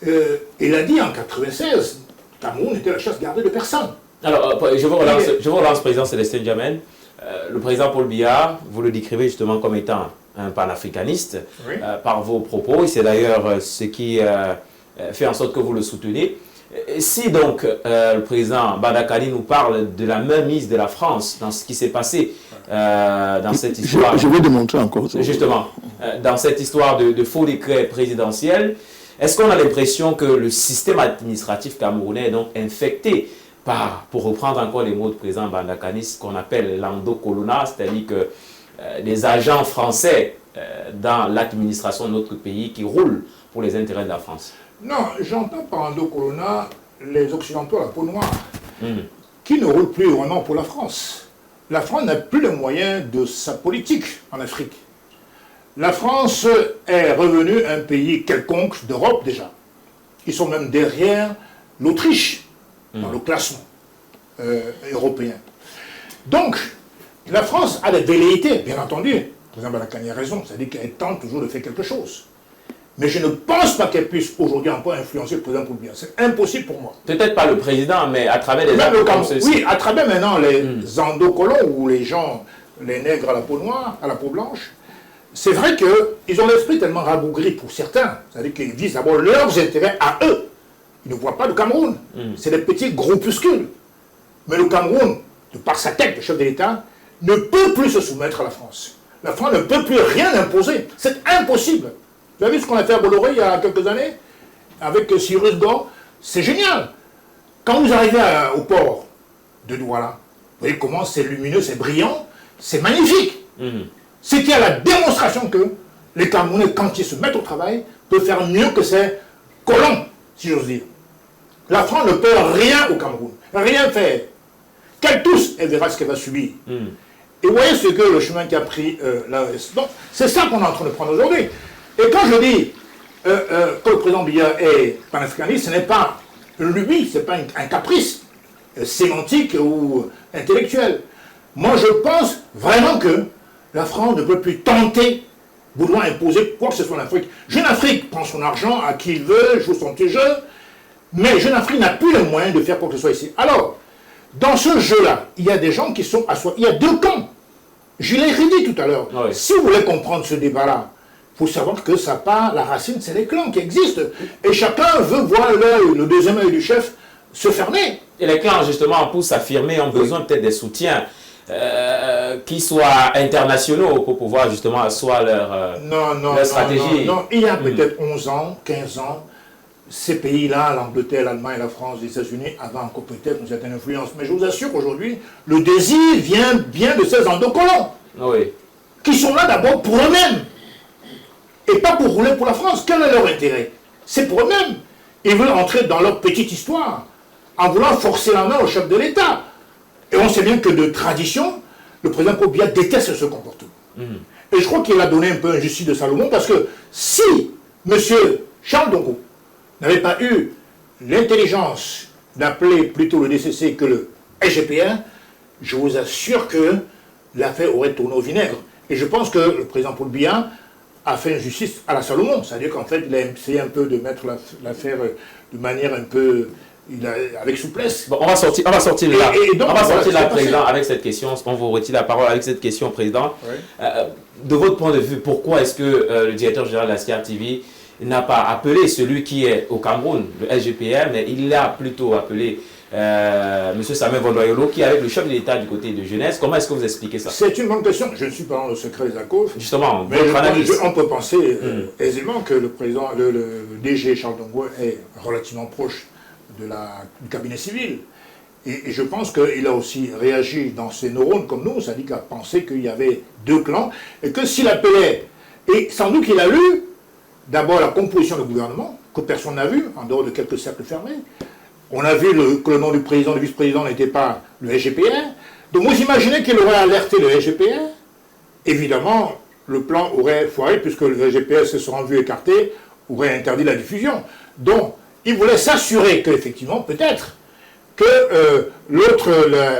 il a dit en 1996, Cameroun était la chasse gardée de personne. Alors, je vous relance, président Célestin Djamène. Le président Paul Biya, vous le décrivez justement comme étant un panafricaniste, oui, par vos propos, et c'est d'ailleurs ce qui fait en sorte que vous le soutenez. Si donc le président Balakani nous parle de la mainmise de la France dans ce qui s'est passé dans cette histoire... Je vais démontrer encore. Justement, dans cette histoire de faux décret présidentiel, est-ce qu'on a l'impression que le système administratif camerounais est donc infecté par, pour reprendre encore les mots du président Balakani, ce qu'on appelle l'endocolona, c'est-à-dire que des agents français dans l'administration de notre pays qui roulent pour les intérêts de la France? Non, j'entends par endocolona les Occidentaux à la peau noire, qui ne roulent plus vraiment pour la France. La France n'a plus les moyens de sa politique en Afrique. La France est revenue un pays quelconque d'Europe déjà. Ils sont même derrière l'Autriche dans le classement européen. Donc, la France a des velléités, bien entendu. Le président Balakani a raison, c'est-à-dire qu'elle tente toujours de faire quelque chose. Mais je ne pense pas qu'elle puisse aujourd'hui encore influencer le président Paul Biya. C'est impossible pour moi. Peut-être pas le président, mais à travers les Même comme ceci. Oui, à travers maintenant les endocolons ou les gens, les nègres à la peau noire, à la peau blanche. C'est vrai qu'ils ont l'esprit tellement rabougri pour certains. C'est-à-dire qu'ils visent d'abord leurs intérêts à eux. Ils ne voient pas le Cameroun. C'est des petits groupuscules. Mais le Cameroun, de par sa tête, le chef de l'État, ne peut plus se soumettre à la France. La France ne peut plus rien imposer. C'est impossible. Vous avez vu ce qu'on a fait à Bolloré il y a quelques années avec Cyrus Gore? C'est génial. Quand vous arrivez au port de Douala, vous voyez comment c'est lumineux, c'est brillant, c'est magnifique. C'est qu'il y a la démonstration que les Camerounais, quand ils se mettent au travail, peuvent faire mieux que ces colons, si j'ose dire. La France ne peut rien au Cameroun, rien faire. Qu'elle tousse, elle verra ce qu'elle va subir. Et vous voyez ce que le chemin qu'a pris l'AES. Donc, c'est ça qu'on est en train de prendre aujourd'hui. Et quand je dis que le président Biya est panafricaniste, ce n'est pas une lubie, ce n'est pas un caprice sémantique ou intellectuel. Moi, je pense vraiment que la France ne peut plus tenter, vouloir imposer quoi que ce soit en Afrique. Jeune Afrique prend son argent à qui il veut, joue son petit jeu, mais Jeune Afrique n'a plus les moyens de faire quoi que ce soit ici. Alors, dans ce jeu-là, il y a des gens qui sont à soi. Il y a deux camps. Je l'ai redit tout à l'heure. Oui. Si vous voulez comprendre ce débat-là, il faut savoir que ça part, la racine, c'est les clans qui existent. Et chacun veut voir le deuxième œil du chef se fermer. Et les clans, justement, pour s'affirmer, ont besoin peut-être des soutiens qui soient internationaux pour pouvoir justement asseoir leur stratégie. Non, il y a peut-être 11 ans, 15 ans, ces pays-là, l'Angleterre, l'Allemagne, la France, les États-Unis, avaient encore peut-être une certaine influence. Mais je vous assure qu'aujourd'hui, le désir vient bien de ces endocolons. Oui. Qui sont là d'abord pour eux-mêmes. Et pas pour rouler pour la France. Quel est leur intérêt? C'est pour eux-mêmes. Ils veulent entrer dans leur petite histoire en voulant forcer la main au chef de l'État. Et on sait bien que de tradition, le président Paul Biya déteste ce comportement. Et je crois qu'il a donné un peu un justice de Salomon parce que si M. Charles Dongo n'avait pas eu l'intelligence d'appeler plutôt le DCC que le SGPR, je vous assure que l'affaire aurait tourné au vinaigre. Et je pense que le président Paul Biya a fait une justice à la Salomon. C'est-à-dire qu'en fait, il a essayé un peu de mettre l'affaire de manière un peu... avec souplesse. Bon, on va sortir là. Donc, on va sortir là, président, avec cette question. On vous retire la parole avec cette question, président. Oui. De votre point de vue, pourquoi est-ce que le directeur général de la Star TV n'a pas appelé celui qui est au Cameroun, le SGPR, mais il l'a plutôt appelé M. Samuel Vondoyolo, qui est avec le chef de l'État du côté de Jeunesse? Comment est-ce que vous expliquez ça? C'est une bonne question. Je ne suis pas dans le secret des ACOF. Justement, mais on peut penser aisément que le président, le DG Charles Dongo est relativement proche du cabinet civil. Et je pense qu'il a aussi réagi dans ses neurones comme nous, c'est-à-dire qu'il a pensé qu'il y avait deux clans, et que s'il appelait, et sans doute qu'il a lu d'abord la composition du gouvernement, que personne n'a vu, en dehors de quelques cercles fermés. On a vu que le nom du président, du vice-président n'était pas le SGPR. Donc vous imaginez qu'il aurait alerté le SGPR. Évidemment, le plan aurait foiré, puisque le SGPR se sera vu écarté, aurait interdit la diffusion. Donc, il voulait s'assurer qu'effectivement, peut-être, que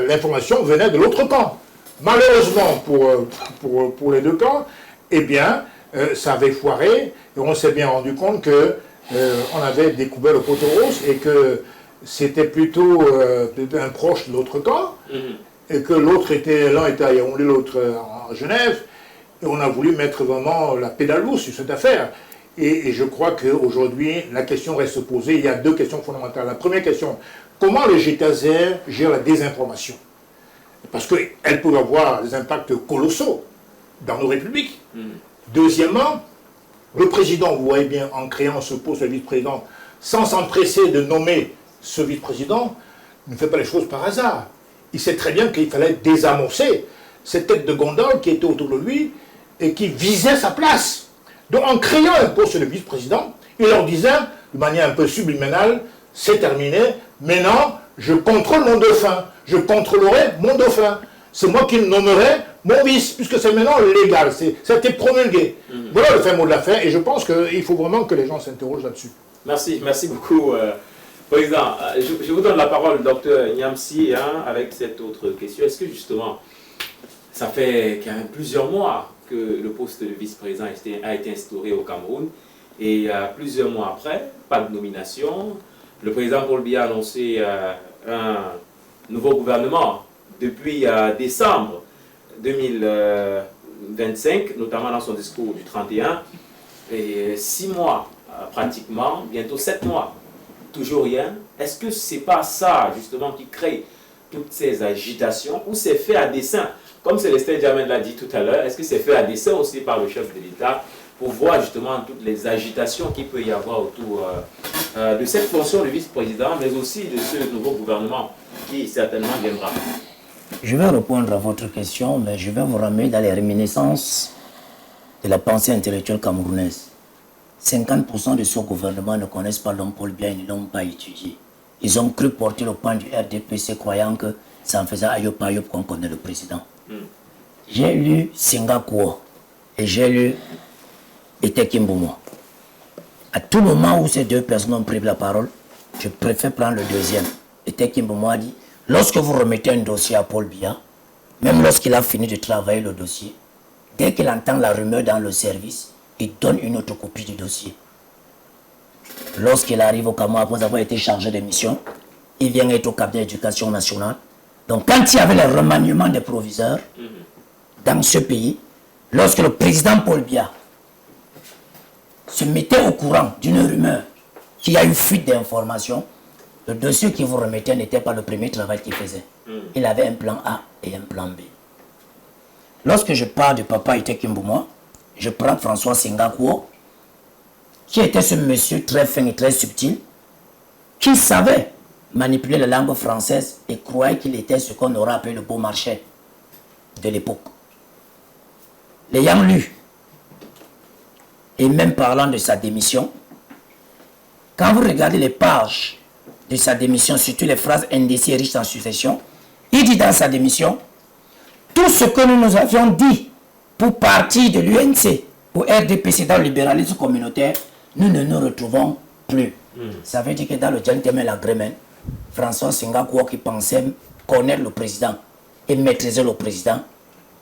l'information venait de l'autre camp. Malheureusement, pour les deux camps, eh bien, ça avait foiré, et on s'est bien rendu compte que on avait découvert le poteau rose, et que c'était plutôt un proche de l'autre camp, et que l'un était à Yaoundé, l'autre en Genève, et on a voulu mettre vraiment la pédale douce sur cette affaire. Et je crois qu'aujourd'hui, la question reste posée. Il y a deux questions fondamentales. La première question, comment le GTAZR gère la désinformation? Parce qu'elle peut avoir des impacts colossaux dans nos républiques. Deuxièmement, le président, vous voyez bien, en créant ce poste de vice-président, sans s'empresser de nommer ce vice-président, ne fait pas les choses par hasard. Il sait très bien qu'il fallait désamorcer cette tête de gondole qui était autour de lui et qui visait sa place. Donc en créant un poste de vice-président, il leur disait, de manière un peu subliminale, c'est terminé, maintenant je contrôle mon dauphin, je contrôlerai mon dauphin. c'est moi qui nommerai mon vice, puisque c'est maintenant légal, ça a été promulgué. Voilà le fin mot de la fin, et je pense qu'il faut vraiment que les gens s'interrogent là-dessus. Merci beaucoup, Président. Je vous donne la parole, docteur Niamsi, avec cette autre question. Est-ce que justement, ça fait quand même plusieurs mois que le poste de vice-président a été instauré au Cameroun, et plusieurs mois après, pas de nomination. Le président Paul Biya a annoncé un nouveau gouvernement depuis décembre 2025, notamment dans son discours du 31, et 6 mois pratiquement, bientôt 7 mois, toujours rien. Est-ce que c'est pas ça justement qui crée toutes ces agitations, ou c'est fait à dessein, comme Célestin Djamène l'a dit tout à l'heure? Est-ce que c'est fait à dessein aussi par le chef de l'État pour voir justement toutes les agitations qu'il peut y avoir autour de cette fonction de vice-président, mais aussi de ce nouveau gouvernement qui certainement viendra? Je vais répondre à votre question, mais je vais vous ramener dans les réminiscences de la pensée intellectuelle camerounaise. 50% de ce gouvernement ne connaissent pas l'homme Paul Biya, ils ne l'ont pas étudié. Ils ont cru porter le pan du RDPC croyant que ça en faisait ayop ayop qu'on connaît le président. J'ai lu Singapour et j'ai lu Ete Mboumo. À tout moment où ces deux personnes ont pris la parole, je préfère prendre le deuxième. Ete Mboumo a dit: lorsque vous remettez un dossier à Paul Biya, même lorsqu'il a fini de travailler le dossier, dès qu'il entend la rumeur dans le service, il donne une autre copie du dossier. Lorsqu'il arrive au Cameroun, après avoir été chargé de mission, il vient être au cabinet d'éducation nationale. Donc quand il y avait le remaniement des proviseurs dans ce pays, lorsque le président Paul Biya se mettait au courant d'une rumeur qu'il y a eu fuite d'informations, le dossier qu'il vous remettait n'était pas le premier travail qu'il faisait. Il avait un plan A et un plan B. Lorsque je parle de papa Ete Mboumo, je prends François Singapour, qui était ce monsieur très fin et très subtil, qui savait manipuler la langue française et croyait qu'il était ce qu'on aurait appelé le beau marché de l'époque. L'ayant lu, et même parlant de sa démission, quand vous regardez les pages de sa démission, surtout les phrases indécises et riches en succession, il dit dans sa démission: tout ce que nous avions dit pour partir de l'UNC, pour RDPC dans le libéralisme communautaire, nous ne nous retrouvons plus. Ça veut dire que dans le gentleman agreement, François Singapour, qui pensait connaître le président et maîtriser le président,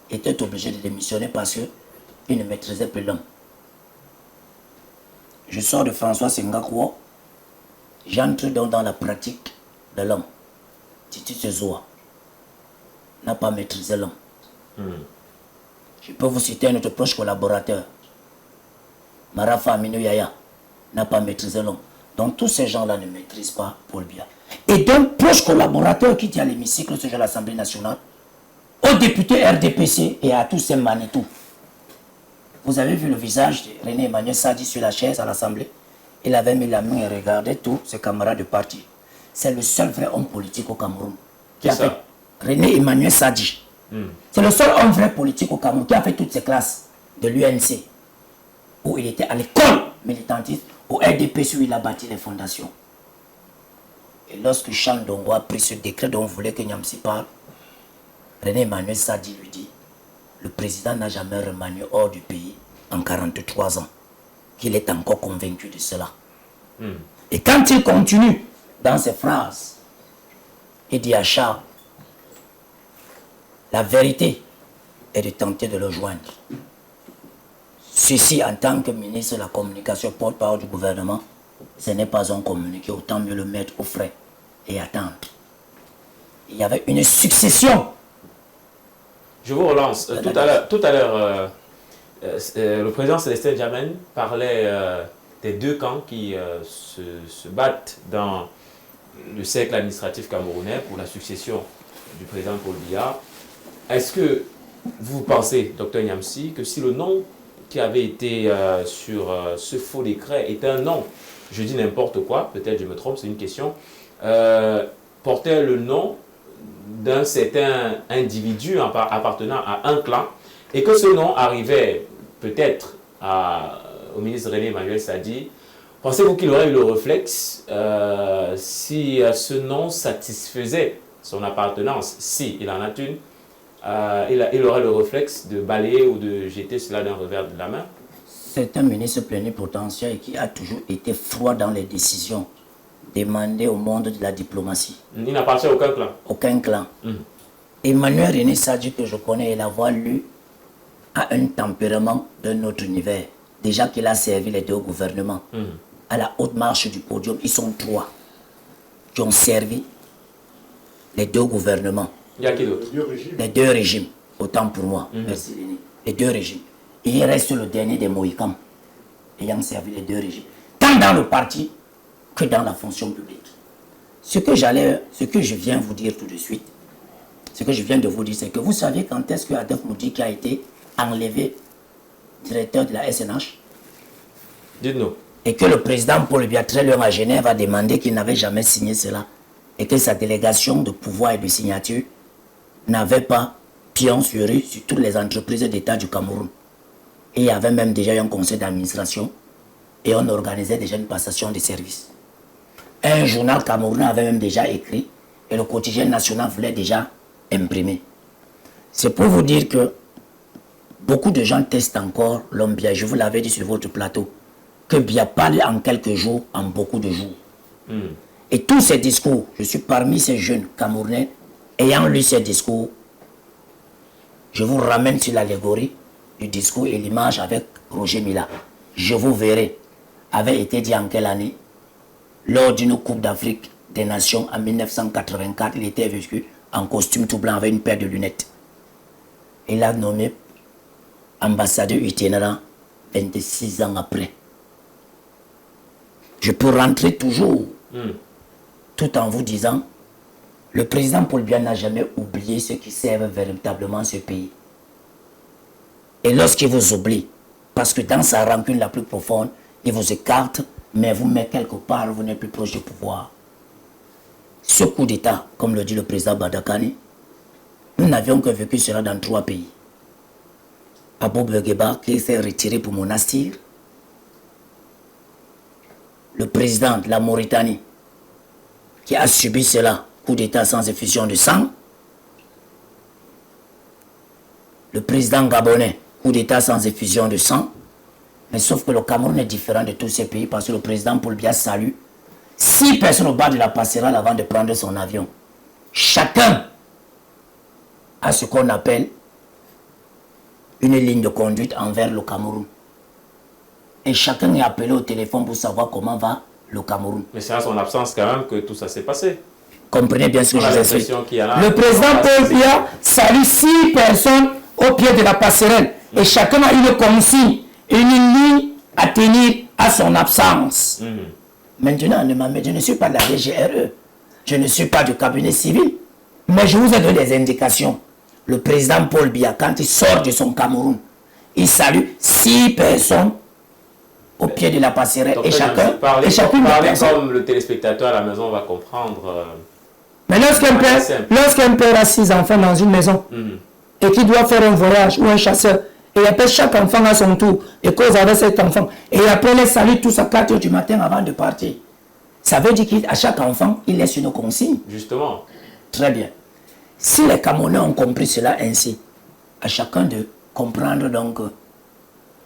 était obligé de démissionner parce qu'il ne maîtrisait plus l'homme. Je sors de François Singapour, j'entre donc dans la pratique de l'homme. Titi Tezoa n'a pas maîtrisé l'homme. Je peux vous citer un autre proche collaborateur. Marafa Aminou Yaya n'a pas maîtrisé l'homme. Donc tous ces gens-là ne maîtrisent pas Paul Biya. Et d'un proche collaborateur qui dit à l'hémicycle ce jour de l'Assemblée nationale, aux députés RDPC et à tous ces Manitou, vous avez vu le visage de René Emmanuel Sadi sur la chaise à l'Assemblée? Il avait mis la main et regardait tous ses camarades de parti. C'est le seul vrai homme politique au Cameroun qui a fait René Emmanuel Sadi. C'est le seul homme vrai politique au Cameroun qui a fait toutes ces classes de l'UNC, où il était à l'école militantiste, au RDPC où il a bâti les fondations. Et lorsque Chan Dongo a pris ce décret dont on voulait que Niamsi parle, René Emmanuel Sadi lui dit: le président n'a jamais remanié hors du pays en 43 ans, qu'il est encore convaincu de cela. Et quand il continue dans ses phrases, il dit à Charles: la vérité est de tenter de le joindre. Ceci, en tant que ministre de la communication, porte-parole du gouvernement, ce n'est pas un communiqué, autant mieux le mettre au frais et attendre. Il y avait une succession. Je vous relance. Tout à l'heure, le président Célestin Djamène parlait des deux camps qui se battent dans le cercle administratif camerounais pour la succession du président Paul Biya. Est-ce que vous pensez, docteur Niamsi, que si le nom qui avait été sur ce faux décret est un nom, je dis n'importe quoi, peut-être je me trompe, c'est une question, portait le nom d'un certain individu appartenant à un clan, et que ce nom arrivait peut-être au ministre René Emmanuel Sadi, pensez-vous qu'il aurait eu le réflexe si ce nom satisfaisait son appartenance, si il en a une, il aura le réflexe de balayer ou de jeter cela d'un revers de la main? C'est un ministre plénipotentiaire qui a toujours été froid dans les décisions demandées au monde de la diplomatie. Il n'appartient à aucun clan? Aucun clan. Emmanuel René Sadji, que je connais et l'avoir lu, a un tempérament d'un autre univers. Déjà qu'il a servi les deux gouvernements. À la haute marche du podium, ils sont 3 qui ont servi les deux gouvernements. Il y a qui d'autre? Les deux régimes, autant pour moi. Merci Léni. Les deux régimes. Et il reste le dernier des Mohicans, ayant servi les deux régimes, tant dans le parti que dans la fonction publique. Ce que je viens vous dire tout de suite, ce que je viens de vous dire, c'est que vous savez quand est-ce que Adolphe Moudjiki a été enlevé directeur de la SNH? Dites-nous. Et que le président Paul Biya très loin à Genève a demandé qu'il n'avait jamais signé cela. Et que sa délégation de pouvoir et de signature n'avait pas pion sur rue sur toutes les entreprises d'État du Cameroun. Et il y avait même déjà eu un conseil d'administration et on organisait déjà une passation de services. Un journal camerounais avait même déjà écrit et le quotidien national voulait déjà imprimer. C'est pour vous dire que beaucoup de gens testent encore l'homme Biya. Je vous l'avais dit sur votre plateau, que Biya parle en quelques jours, en beaucoup de jours. Et tous ces discours, je suis parmi ces jeunes Camerounais ayant lu ces discours, je vous ramène sur l'allégorie du discours et l'image avec Roger Mila. Je vous verrai, avait été dit en quelle année? Lors d'une Coupe d'Afrique des Nations en 1984, il était vécu en costume tout blanc avec une paire de lunettes. Il a nommé ambassadeur itinérant 26 ans après. Je peux rentrer toujours, tout en vous disant, le président Paul Biya n'a jamais oublié ceux qui servent véritablement ce pays. Et lorsqu'il vous oublie, parce que dans sa rancune la plus profonde, il vous écarte, mais vous met quelque part, vous n'êtes plus proche du pouvoir. Ce coup d'État, comme le dit le président Badakani, nous n'avions que vécu cela dans 3 pays. Abou Begueba, qui s'est retiré pour Monastir, le président de la Mauritanie, qui a subi cela, coup d'État sans effusion de sang, le président gabonais, coup d'État sans effusion de sang, mais sauf que le Cameroun est différent de tous ces pays parce que le président Paul Biya salue 6 personnes au bas de la passerelle avant de prendre son avion. Chacun a ce qu'on appelle une ligne de conduite envers le Cameroun. Et chacun est appelé au téléphone pour savoir comment va le Cameroun. Mais c'est à son absence quand même que tout ça s'est passé. Comprenez bien ce que je vous explique. Le président Paul Biya salue 6 personnes au pied de la passerelle. Et chacun a une consigne, une ligne à tenir à son absence. Maintenant, je ne suis pas de la DGRE. Je ne suis pas du cabinet civil. Mais je vous ai donné des indications. Le président Paul Biya, quand il sort de son Cameroun, il salue 6 personnes au pied de la passerelle. Donc, et chacun, parlez personne. comme le téléspectateur à la maison va comprendre. Mais lorsqu'un père a 6 enfants dans une maison et qu'il doit faire un voyage ou un chasseur, et après chaque enfant à son tour et cause avec cet enfant, et après les salue tous à 4 h du matin avant de partir, ça veut dire qu'à chaque enfant, il laisse une consigne. Justement. Très bien. Si les Camerounais ont compris cela ainsi, à chacun de comprendre donc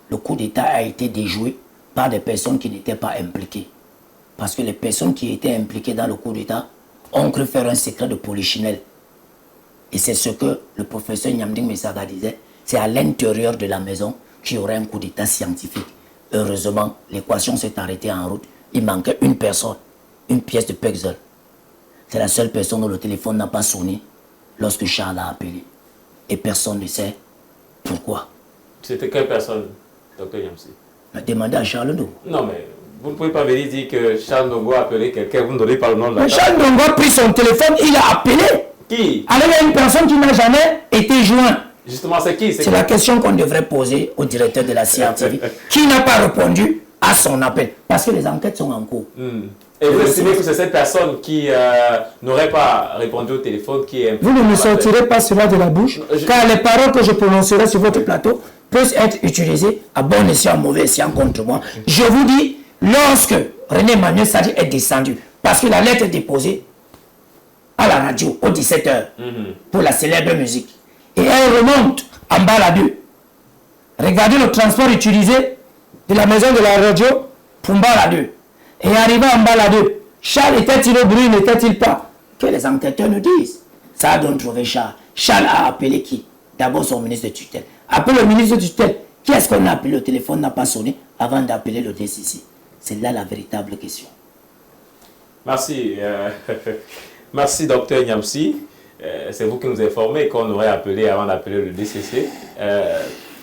le coup d'État a été déjoué par des personnes qui n'étaient pas impliquées. Parce que les personnes qui étaient impliquées dans le coup d'État ont cru faire un secret de polichinelle. Et c'est ce que le professeur Nyamding Messaga disait, c'est à l'intérieur de la maison qu'il y aurait un coup d'État scientifique. Heureusement, l'équation s'est arrêtée en route. Il manquait une personne, une pièce de puzzle. C'est la seule personne dont le téléphone n'a pas sonné lorsque Charles a appelé. Et personne ne sait pourquoi. C'était quelle personne, Dr Yamsi? Demandez à Charles Ndongo. Non, mais vous ne pouvez pas venir dire que Charles Ndongo a appelé quelqu'un, vous ne donnez pas le nom de la personne. Charles Ndongo a pris son téléphone, il a appelé. Qui? Alors il y a une personne qui n'a jamais été jointe. Justement, c'est qui? C'est la question qu'on devrait poser au directeur de la CRTV, qui n'a pas répondu à son appel. Parce que les enquêtes sont en cours. Et vous estimez que c'est cette personne qui n'aurait pas répondu au téléphone qui est... Vous ne me sortirez pas cela de la bouche, car les paroles que je prononcerai sur votre plateau peuvent être utilisées à bon escient, mauvais escient contre moi. Je vous dis, lorsque René Emmanuel Sadji est descendu, parce que la lettre est déposée à la radio au 17 h pour la célèbre musique, et elle remonte en bas la 2. Regardez le transport utilisé de la maison de la radio pour en bas la 2. Et arrivé en bas la 2, Charles était-il au bruit, n'était-il pas? Que les enquêteurs nous disent. Ça a donc trouvé Charles. Charles a appelé qui? D'abord son ministre de tutelle. Après le ministre de tutelle, qui est-ce qu'on a appelé? Le téléphone n'a pas sonné avant d'appeler le DCC. C'est là la véritable question. Merci. Merci, docteur Nyamsi. C'est vous qui nous informez qu'on aurait appelé avant d'appeler le DCC.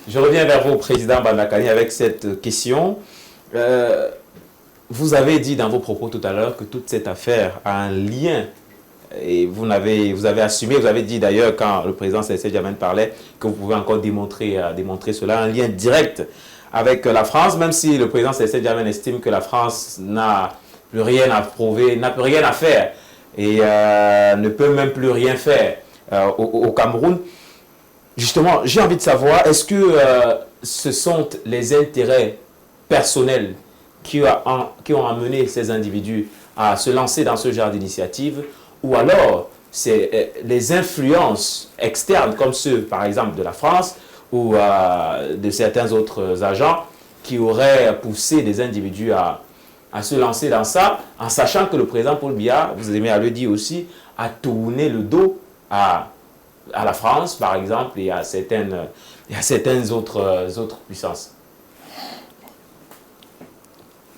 Je reviens vers vous, Président Bandakani, avec cette question. Vous avez dit dans vos propos tout à l'heure que toute cette affaire a un lien, et vous avez assumé, vous avez dit d'ailleurs quand le président Seyssé Djamène parlait, que vous pouvez encore démontrer cela, un lien direct avec la France, même si le président Seyssé Djamène estime que la France n'a plus rien à prouver, n'a plus rien à faire, et ne peut même plus rien faire au Cameroun. Justement, j'ai envie de savoir, est-ce que ce sont les intérêts personnels qui ont amené ces individus à se lancer dans ce genre d'initiative, ou alors c'est les influences externes comme ceux par exemple de la France ou de certains autres agents qui auraient poussé des individus à se lancer dans ça, en sachant que le président Paul Biya, vous aimez à le dire aussi, a tourné le dos à la France par exemple et à certaines autres puissances.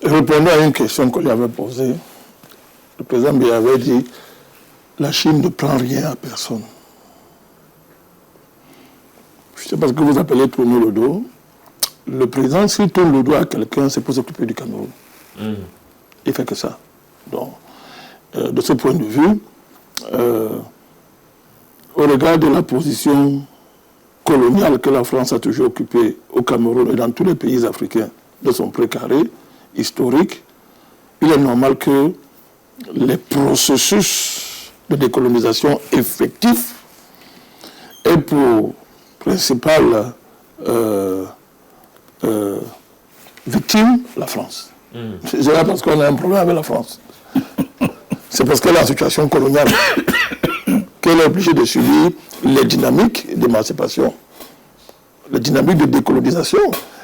Répondant à une question qu'on lui avait posée, le président Biya avait dit la Chine ne prend rien à personne. Je ne sais pas ce que vous appelez tourner le dos. Le président, s'il tourne le dos à quelqu'un, c'est pour s'occuper du Cameroun. Il ne fait que ça. Donc, de ce point de vue, au regard de la position coloniale que la France a toujours occupée au Cameroun et dans tous les pays africains de son précaré historique, il est normal que les processus de décolonisation effectifs aient pour principale victime la France. C'est là parce qu'on a un problème avec la France. C'est parce qu'elle est en situation coloniale qu'elle est obligée de subir les dynamiques d'émancipation, les dynamiques de décolonisation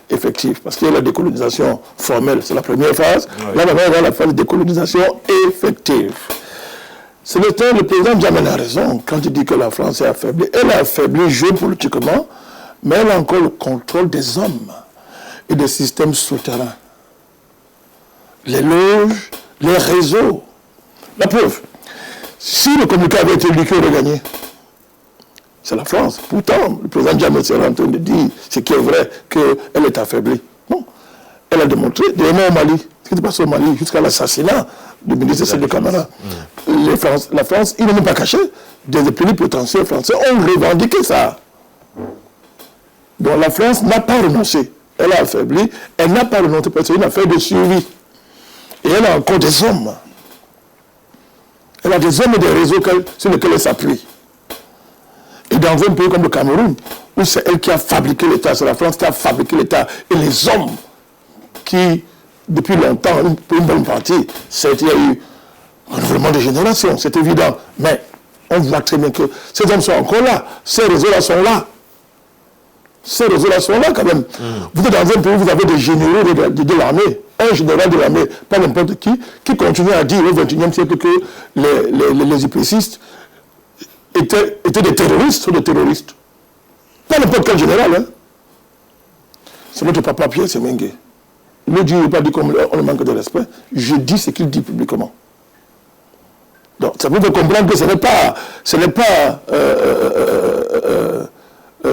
effective. Parce qu'il y a la décolonisation formelle, c'est la première phase. Là, on va la phase de décolonisation effective. C'est le temps, le président Djamène a raison quand il dit que la France est affaiblie. Elle est affaiblie géopolitiquement, mais elle a encore le contrôle des hommes et des systèmes souterrains. Les loges, les réseaux. La preuve, si le communiqué avait été lui qui aurait gagné, c'est la France. Pourtant, le président Djamène s'est en train de dire ce qui est vrai, qu'elle est affaiblie. Non. Elle a démontré, dernièrement au Mali, ce qui s'est passé au Mali, jusqu'à l'assassinat du ministre Sédou Camara. La France, ils n'ont même pas caché, des plénipotentiaires français ont revendiqué ça. Donc la France n'a pas renoncé. Elle a affaibli, elle n'a pas renoncé parce que c'est une affaire de survie. Et elle a encore des hommes. Elle a des hommes et des réseaux sur lesquels elle s'appuie. Et dans un pays comme le Cameroun, où c'est elle qui a fabriqué l'État, c'est la France qui a fabriqué l'État, et les hommes qui, depuis longtemps, pour une bonne partie, il y a eu un renouvellement de génération, c'est évident. Mais on voit très bien que ces hommes sont encore là, ces réseaux-là sont là. Ces réseaux-là sont là quand même. Vous êtes dans un pays où vous avez des généraux de l'armée, un général de l'armée, pas n'importe qui continue à dire au XXIe siècle que les IPCistes étaient des terroristes ou des terroristes. Pas n'importe quel général. Hein. C'est notre papa Pierre Semengue. Il ne dit pas dit comme on le manque de respect. Je dis ce qu'il dit publiquement. Donc ça vous fait comprendre que ce n'est pas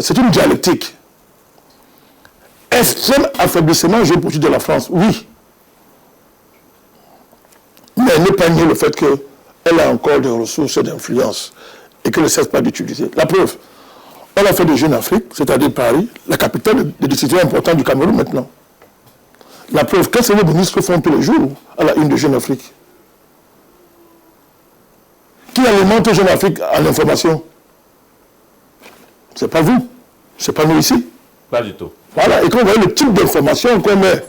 c'est une dialectique. Extrême affaiblissement géopolitique de la France, oui. Mais ne pas nier le fait qu'elle a encore des ressources et d'influence et qu'elle ne cesse pas d'utiliser. La preuve, on a fait de Jeune Afrique, c'est-à-dire Paris, la capitale des décisions importantes du Cameroun maintenant. La preuve, qu'est-ce que les ministres font tous les jours à la une de Jeune Afrique? Qui alimente Jeune Afrique en information? C'est pas vous, c'est pas nous ici. Pas du tout. Voilà, et quand vous voyez le type d'information qu'on met,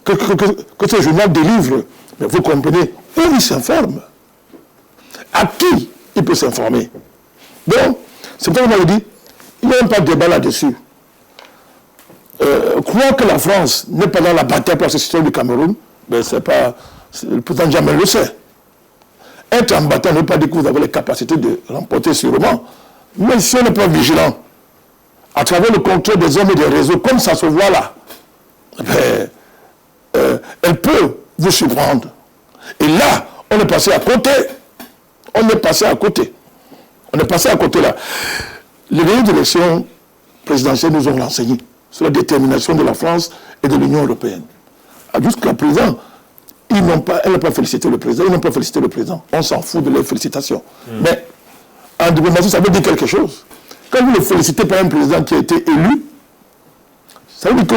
que ce journal délivre, mais vous comprenez où il s'informe, à qui il peut s'informer. Donc, c'est pourquoi on avait dit, Il n'y a même pas de débat là-dessus. Croire que la France n'est pas dans la bataille pour la sécession du Cameroun, ben le président Jamel le sait. Être en bataille ne veut pas dire que vous avez les capacités de remporter sûrement. Mais si on n'est pas vigilant, à travers le contrôle des hommes et des réseaux, comme ça se voit là, elle peut vous surprendre. Et là, on est passé à côté. On est passé à côté. On est passé à côté là. Les dernières élections présidentielles nous ont renseigné sur la détermination de la France et de l'Union européenne. Jusqu'à présent, elle n'a pas félicité le président, ils n'ont pas félicité le président. On s'en fout de leurs félicitations. Mais en diplomatie, ça veut dire quelque chose. Quand vous le félicitez par un président qui a été élu, ça veut dire que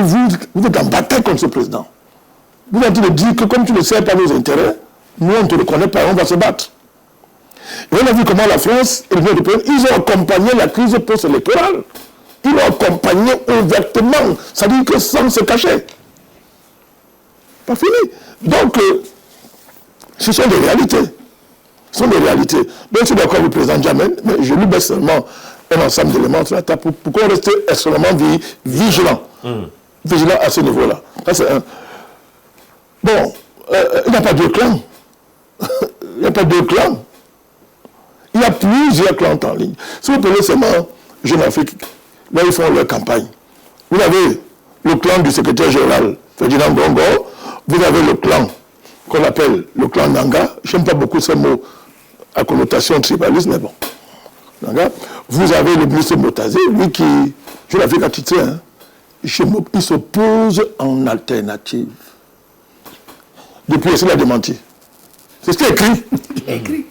vous êtes en bataille contre ce président. Vous êtes en train de dire que comme tu ne sais pas nos intérêts, nous on ne te reconnaît pas, on va se battre. Et on a vu comment la France et l'Union européenne, ils ont accompagné la crise post-électorale. Ils l'ont accompagné ouvertement, ça veut dire que sans se cacher. Pas fini. Donc, ce sont des réalités. Ce sont des réalités. Donc, je suis d'accord avec le président Jamel, mais je lui baisse seulement un ensemble d'éléments sur la table pour qu'on reste extrêmement vigilant. Vigilant à ce niveau-là. Bon, il n'y a pas deux clans. Il n'y a pas deux clans. Il y a plusieurs clans en ligne. Si vous prenez seulement Jeune Afrique, là ils font leur campagne. Vous avez le clan du secrétaire général Ferdinand Gongo, vous avez le clan qu'on appelle le clan Nanga. Je n'aime pas beaucoup ce mot à connotation tribaliste, mais bon. Nanga. Vous avez le ministre Motazé, lui qui, Jeune Afrique a titré, hein, il s'oppose en alternative. Depuis, il a démenti. C'est ce qui est écrit. Il a écrit.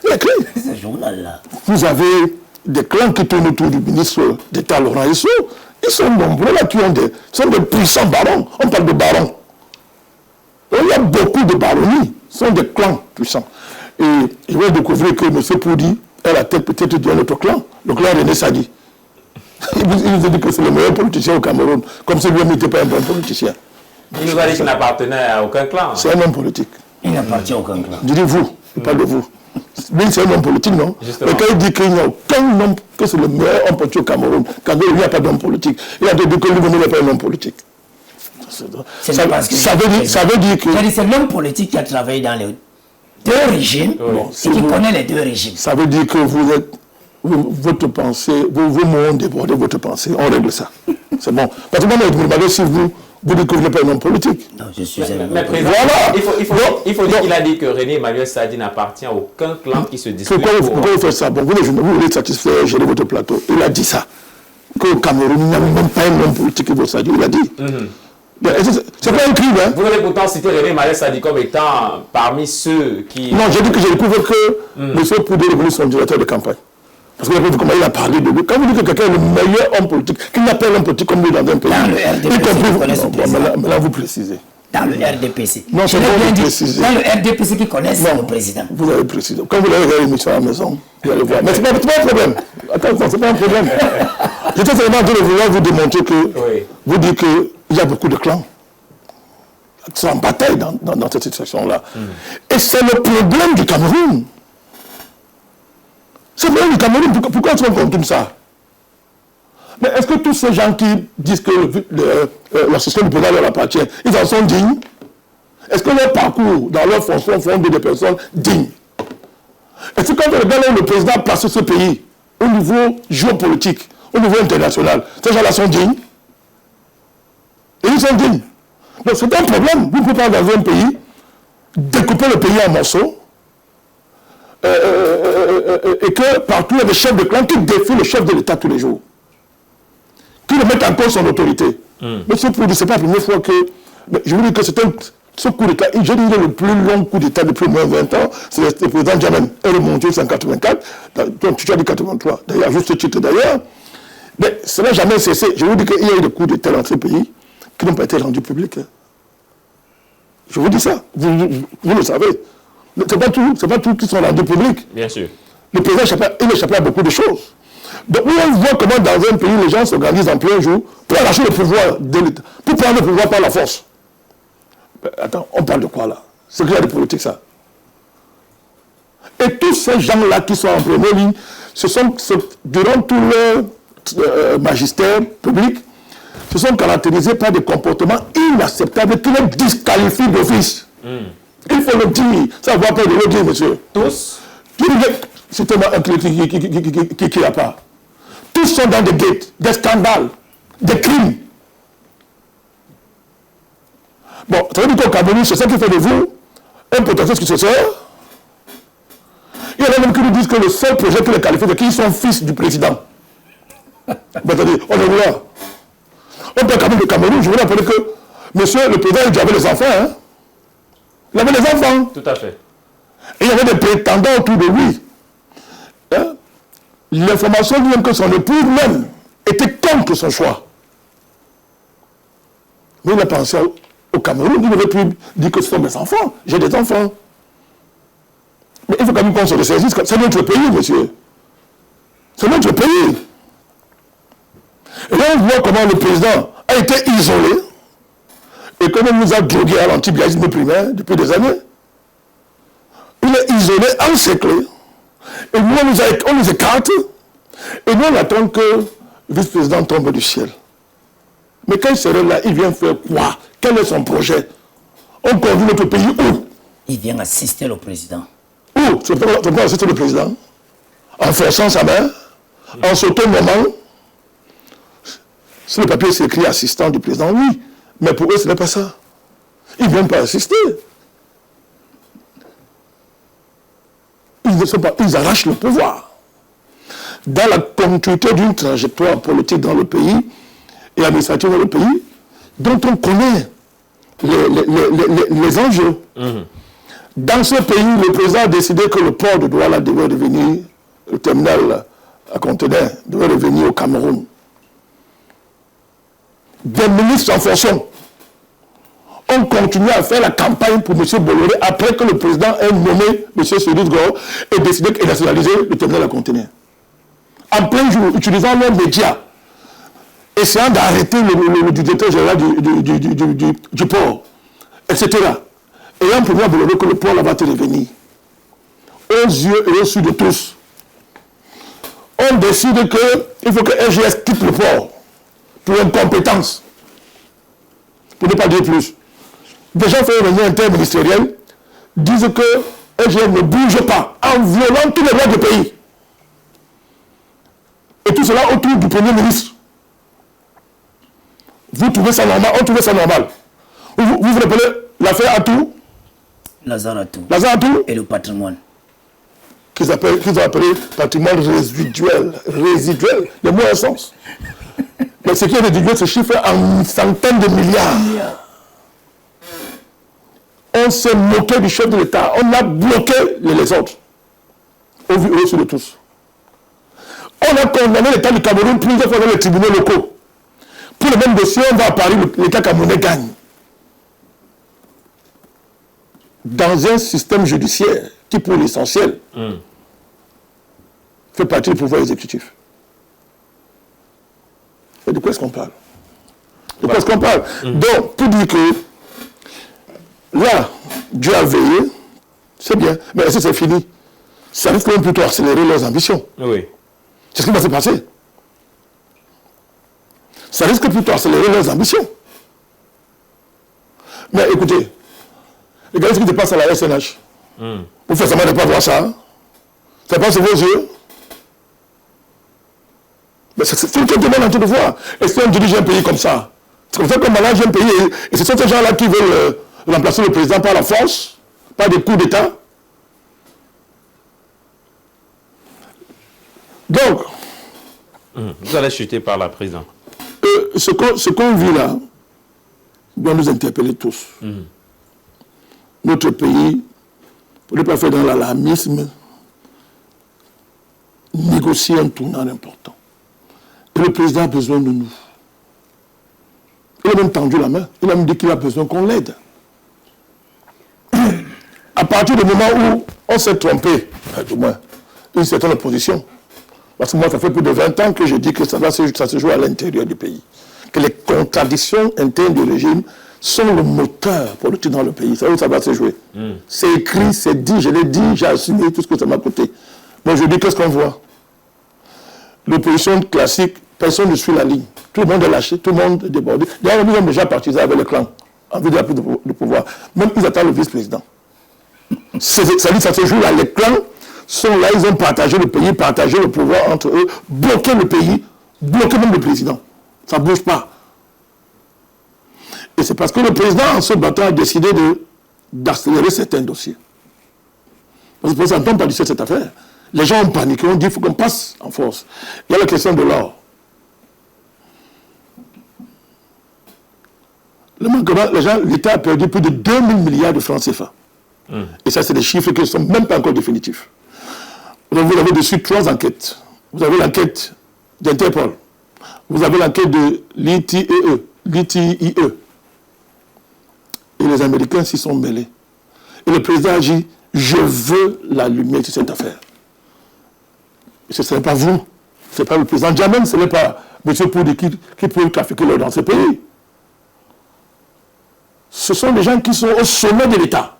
Il a écrit. Ce journal-là. Vous avez des clans qui tournent autour du ministre d'État Laurent Issou. Ils sont nombreux là, sont des puissants barons. On parle de barons. Il y a beaucoup de baronnies. Ce sont des clans puissants. Et je vais découvrir que M. Poudi est la tête peut-être d'un autre clan, le clan René Sadi. Il nous a dit que c'est le meilleur politicien au Cameroun, comme si lui n'était pas un bon politicien. Il nous a dit qu'il n'appartenait à aucun clan. C'est un homme politique. Il n'appartient à aucun clan. Je dis vous, je parle de vous. Lui, c'est un homme politique, non? Justement. Mais quand il dit qu'il n'y a aucun homme, que c'est le meilleur homme politique au Cameroun, quand il n'y a pas d'homme politique, il a dit que lui n'est pas un homme politique. Ça veut dire que... C'est l'homme politique qui a travaillé dans les deux régimes et qui connaît les deux régimes. Ça veut dire que votre pensée, vos mots ont débordé votre pensée. On règle ça. C'est bon. Parce que moi, je me demandais si vous dites que vous n'êtes pas un homme politique. Non, je suis un homme Mais politique. président, il faut dire qu'il a dit que René Emmanuel Sadi n'appartient à aucun clan qui se dispute. Pourquoi vous faites ça? Bon, vous voulez satisfaire, gérer votre plateau. Il a dit ça. Qu'au Cameroun, il n'y a même pas un homme politique qui veut ça. Il a dit. C'est pas écrit, hein? Vous avez pourtant cité René Emmanuel Sadi comme étant parmi ceux qui... Non, j'ai dit que j'ai découvert que M. Poudé est devenu son directeur de campagne. Parce que vous avez vu comment il a parlé de lui. Quand vous dites que quelqu'un est le meilleur homme politique, qu'il n'a pas un homme politique comme lui dans un pays, Dans le RDPC, mais là, vous précisez. dans le RDPC. Non, c'est pas bien précisé. Dans le RDPC qui connaissent le président. Vous avez précisé. Quand vous avez l'émission à la maison, vous allez voir. Mais ce n'est pas un problème. Attends, c'est pas un problème. J'étais seulement en train de vouloir vous démontrer que, vous dites qu'il y a beaucoup de clans. C'est en bataille dans cette situation-là. Et c'est le problème du Cameroun. C'est le problème du Cameroun. Pourquoi est-ce qu'on continue ça? Mais est-ce que tous ces gens qui disent que la société du président leur appartient, ils en sont dignes? Est-ce que leur parcours dans leur fonction font des personnes dignes? Est-ce que quand on regarde le président place ce pays au niveau géopolitique, au niveau international, ces gens-là sont dignes? Et ils sont dignes. Donc c'est un problème. Vous pouvez pas dans un pays découper le pays en morceaux et que partout il y a des chefs de clan qui défient le chef de l'État tous les jours, qui le mettent en cause son autorité. Mais ce pour dire, c'est pas la première fois que... Je vous dis que ce coup d'État, je dirais le plus long coup d'État depuis moins de 20 ans, c'est le président Jamel. Elle est remontée en 1984, donc tu as dit 83, d'ailleurs, juste titre d'ailleurs. Mais ça n'a jamais cessé. Je vous dis qu'il y a eu des coups d'État dans ce pays qui n'ont pas été rendus publics. Je vous dis ça, vous le savez. Ce n'est pas tout qui sont rendus publics. Bien sûr. Le président échappait à beaucoup de choses. Donc nous, on voit comment dans un pays, les gens s'organisent en plein jour pour arracher le pouvoir de l'État, pour prendre le pouvoir par la force. Mais attends, on parle de quoi là? C'est clair de politique ça. Et tous ces gens-là qui sont en première ligne, durant tout magistère public se sont caractérisés par des comportements inacceptables qui les disqualifient d'office. Il faut le dire, ça ne va pas de le dire, monsieur. Tous? C'est tellement un qui n'a pas. Tous sont dans des gates, des scandales, des crimes. Bon, ça veut dire qu'au Cameroun, c'est ça qui fait de vous un potentiel successeur. Il y en a même qui nous disent que le seul projet qui les qualifie, c'est qu'ils sont fils du président. Mais attendez, on est où là? On peut quand même le Cameroun, je vous rappelle que monsieur le président, il avait les enfants. Hein? Il avait les enfants. Tout à fait. Et il y avait des prétendants autour de lui. Hein? L'information dit même que son épouse même était contre son choix. Mais il a pensé au Cameroun, il aurait pu dire que ce sont mes enfants, j'ai des enfants. Mais il faut quand même qu'on se ressaisisse, c'est notre pays, monsieur. C'est notre pays. Et là, on voit comment le président a été isolé et comment il nous a drogués à l'antibianisme primaire depuis des années. Il est isolé, encerclé. Et nous, on nous écarte. Et nous, on attend que le vice-président tombe du ciel. Mais quand il serait là, il vient faire quoi? Quel est son projet? On conduit notre pays où? Il vient assister le président. Où? Tu peux assister le président? En forçant sa main? En s'auto-nommant? Si le papier s'écrit assistant du président, oui. Mais pour eux, ce n'est pas ça. Ils ne viennent pas assister. Ils arrachent le pouvoir. Dans la continuité d'une trajectoire politique dans le pays et administrative dans le pays, dont on connaît les enjeux. Dans ce pays, le président a décidé que le port de Douala devait devenir, le terminal à conteneurs devait revenir au Cameroun. Des ministres en fonction ont continué à faire la campagne pour M. Bolloré après que le président ait nommé M. Cédric Goro et décidé de nationaliser le terminal à conteneurs. En plein jour, utilisant leurs médias, essayant d'arrêter le directeur général du port, etc. Ayant prévu à Bolloré que le port là va te revenir. Aux yeux et aux yeux de tous, on décide qu'il faut que RGS quitte le port pour incompétence. Pour ne pas dire plus. Des gens font une réunion interministérielle, disent que RGS ne bouge pas en violant tous les lois du pays. Et tout cela autour du Premier ministre. Vous trouvez ça normal? On trouvait ça normal. Vous vous rappelez l'affaire Atou? Lazare Atou. Lazare Atou? Et le patrimoine. Qu'ils ont appelé patrimoine résiduel. Résiduel, le mot a un sens. Mais ce qui est résiduel se chiffre en centaines de milliards. On s'est moqué du chef de l'État. On a bloqué les autres. Au vu au-dessus de tous. On a condamné l'État du Cameroun plusieurs fois dans les tribunaux locaux. Pour le même dossier, on va à Paris, l'État camerounais gagne. Dans un système judiciaire qui, pour l'essentiel, fait partie du pouvoir exécutif. Et de quoi est-ce qu'on parle? De quoi est-ce qu'on parle? Donc, pour dire que là, Dieu a veillé, c'est bien, mais est-ce que c'est fini? Ça risque quand même plutôt accélérer leurs ambitions. Oui. C'est ce qui va se passer. Ça risque plutôt accélérer leurs ambitions. Mais écoutez, regardez ce qui se passe à la SNH. Vous faites semblant de ne pas voir ça. Hein? Ça passe sur vos yeux. Mais c'est ce que demande en tout de voir. Est-ce qu'on dirige un pays comme ça? C'est comme ça qu'on manage un pays. Et ce sont ces gens-là qui veulent remplacer le président par la force, par des coups d'État. Donc, vous allez chuter par la prison. Ce qu'on vit là doit nous interpeller tous. Notre pays, pour ne pas faire dans l'alarmisme, négocier un tournant important. Et le président a besoin de nous. Il a même tendu la main. Il a même dit qu'il a besoin qu'on l'aide. À partir du moment où on s'est trompé, du moins, une certaine opposition, parce que moi, ça fait plus de 20 ans que je dis que ça se joue à l'intérieur du pays. Que les contradictions internes du régime sont le moteur politique dans le pays. C'est où ça va se jouer. C'est écrit, c'est dit, je l'ai dit, j'ai assumé tout ce que ça m'a coûté. Bon, je dis, qu'est-ce qu'on voit? L'opposition classique personne ne suit la ligne. Tout le monde est lâché, tout le monde est débordé. D'ailleurs, nous sommes déjà partisans avec le clan, en vue de la prise de pouvoir. Même ils attendent le vice-président. Ça se joue là. Les clans sont là, ils ont partagé le pays, partagé le pouvoir entre eux, bloqué le pays, bloqué même le président. Ça ne bouge pas. Et c'est parce que le président, en se battant, a décidé d'accélérer certains dossiers. Parce que le président n'a pas dit cette affaire. Les gens ont paniqué, ont dit qu'il faut qu'on passe en force. Il y a la question de l'or. Le manquement, l'État a perdu plus de 2000 milliards de francs CFA. Et ça, c'est des chiffres qui ne sont même pas encore définitifs. Donc, vous avez dessus 3 enquêtes. Vous avez l'enquête d'Interpol. Vous avez l'enquête de l'ITIE. Et les Américains s'y sont mêlés. Et le président a dit, je veux la lumière sur cette affaire. Et ce n'est pas vous. Ce n'est pas le président Djamène, ce n'est pas M. Poudi qui peut trafiquer l'or dans ce pays. Ce sont des gens qui sont au sommet de l'État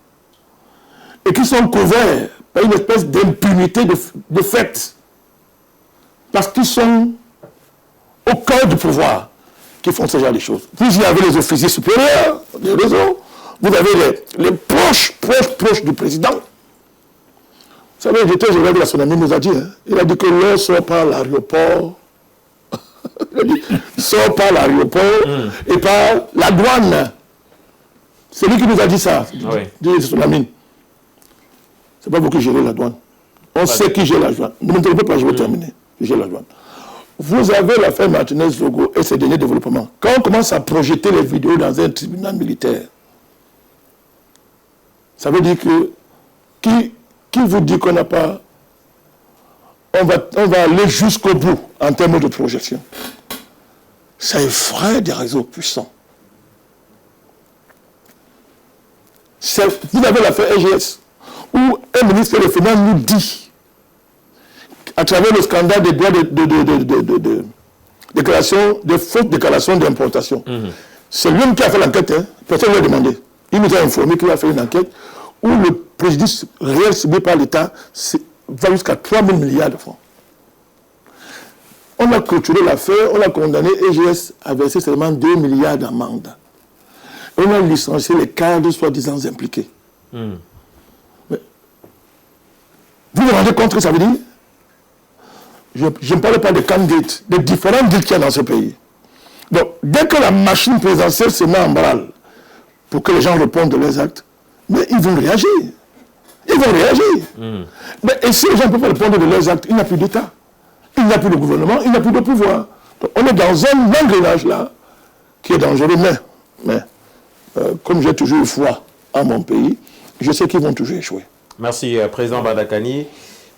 et qui sont couverts par une espèce d'impunité de fait. Parce qu'ils sont au cœur du pouvoir qui font ce genre de choses. Vous y avez les officiers supérieurs, les réseaux, vous avez les proches du président. Vous savez, j'étais général de la Sonami, nous a dit, hein, il a dit que l'or sort par l'aéroport. Il a dit, sort par l'aéroport et par la douane. C'est lui qui nous a dit ça, de Sonami. C'est pas vous qui gérez la douane. On sait qui gère la douane. Ne m'interrompez pas, je vais terminer. Qui gère la douane. Vous avez l'affaire Martinez-Zogo et ses derniers développements. Quand on commence à projeter les vidéos dans un tribunal militaire, ça veut dire que qui vous dit qu'on n'a pas... On va aller jusqu'au bout en termes de projection. Ça effraie des réseaux puissants. Vous avez l'affaire EGS, où un ministre des Finances nous dit, à travers le scandale des droits de fausses déclarations d'importation, c'est lui qui a fait l'enquête, hein. Personne ne lui a demandé. Il nous a informé qu'il a fait une enquête où le préjudice réel subi par l'État va jusqu'à 3 000 milliards de francs. On a clôturé l'affaire, on a condamné EGS à verser seulement 2 milliards d'amende. On a licencié les cadres soi-disant impliqués. Mais, vous vous rendez compte ce que ça veut dire? Je ne parle pas de candidates, des différents deals qu'il y a dans ce pays. Donc, dès que la machine présidentielle se met en branle pour que les gens répondent de leurs actes, mais ils vont réagir. Ils vont réagir. Mais, et si les gens ne peuvent pas répondre de leurs actes, il n'y a plus d'État. Il n'y a plus de gouvernement, il n'y a plus de pouvoir. Donc, on est dans un engrenage là qui est dangereux. Mais comme j'ai toujours eu foi en mon pays, je sais qu'ils vont toujours échouer. Merci, Président Badakani.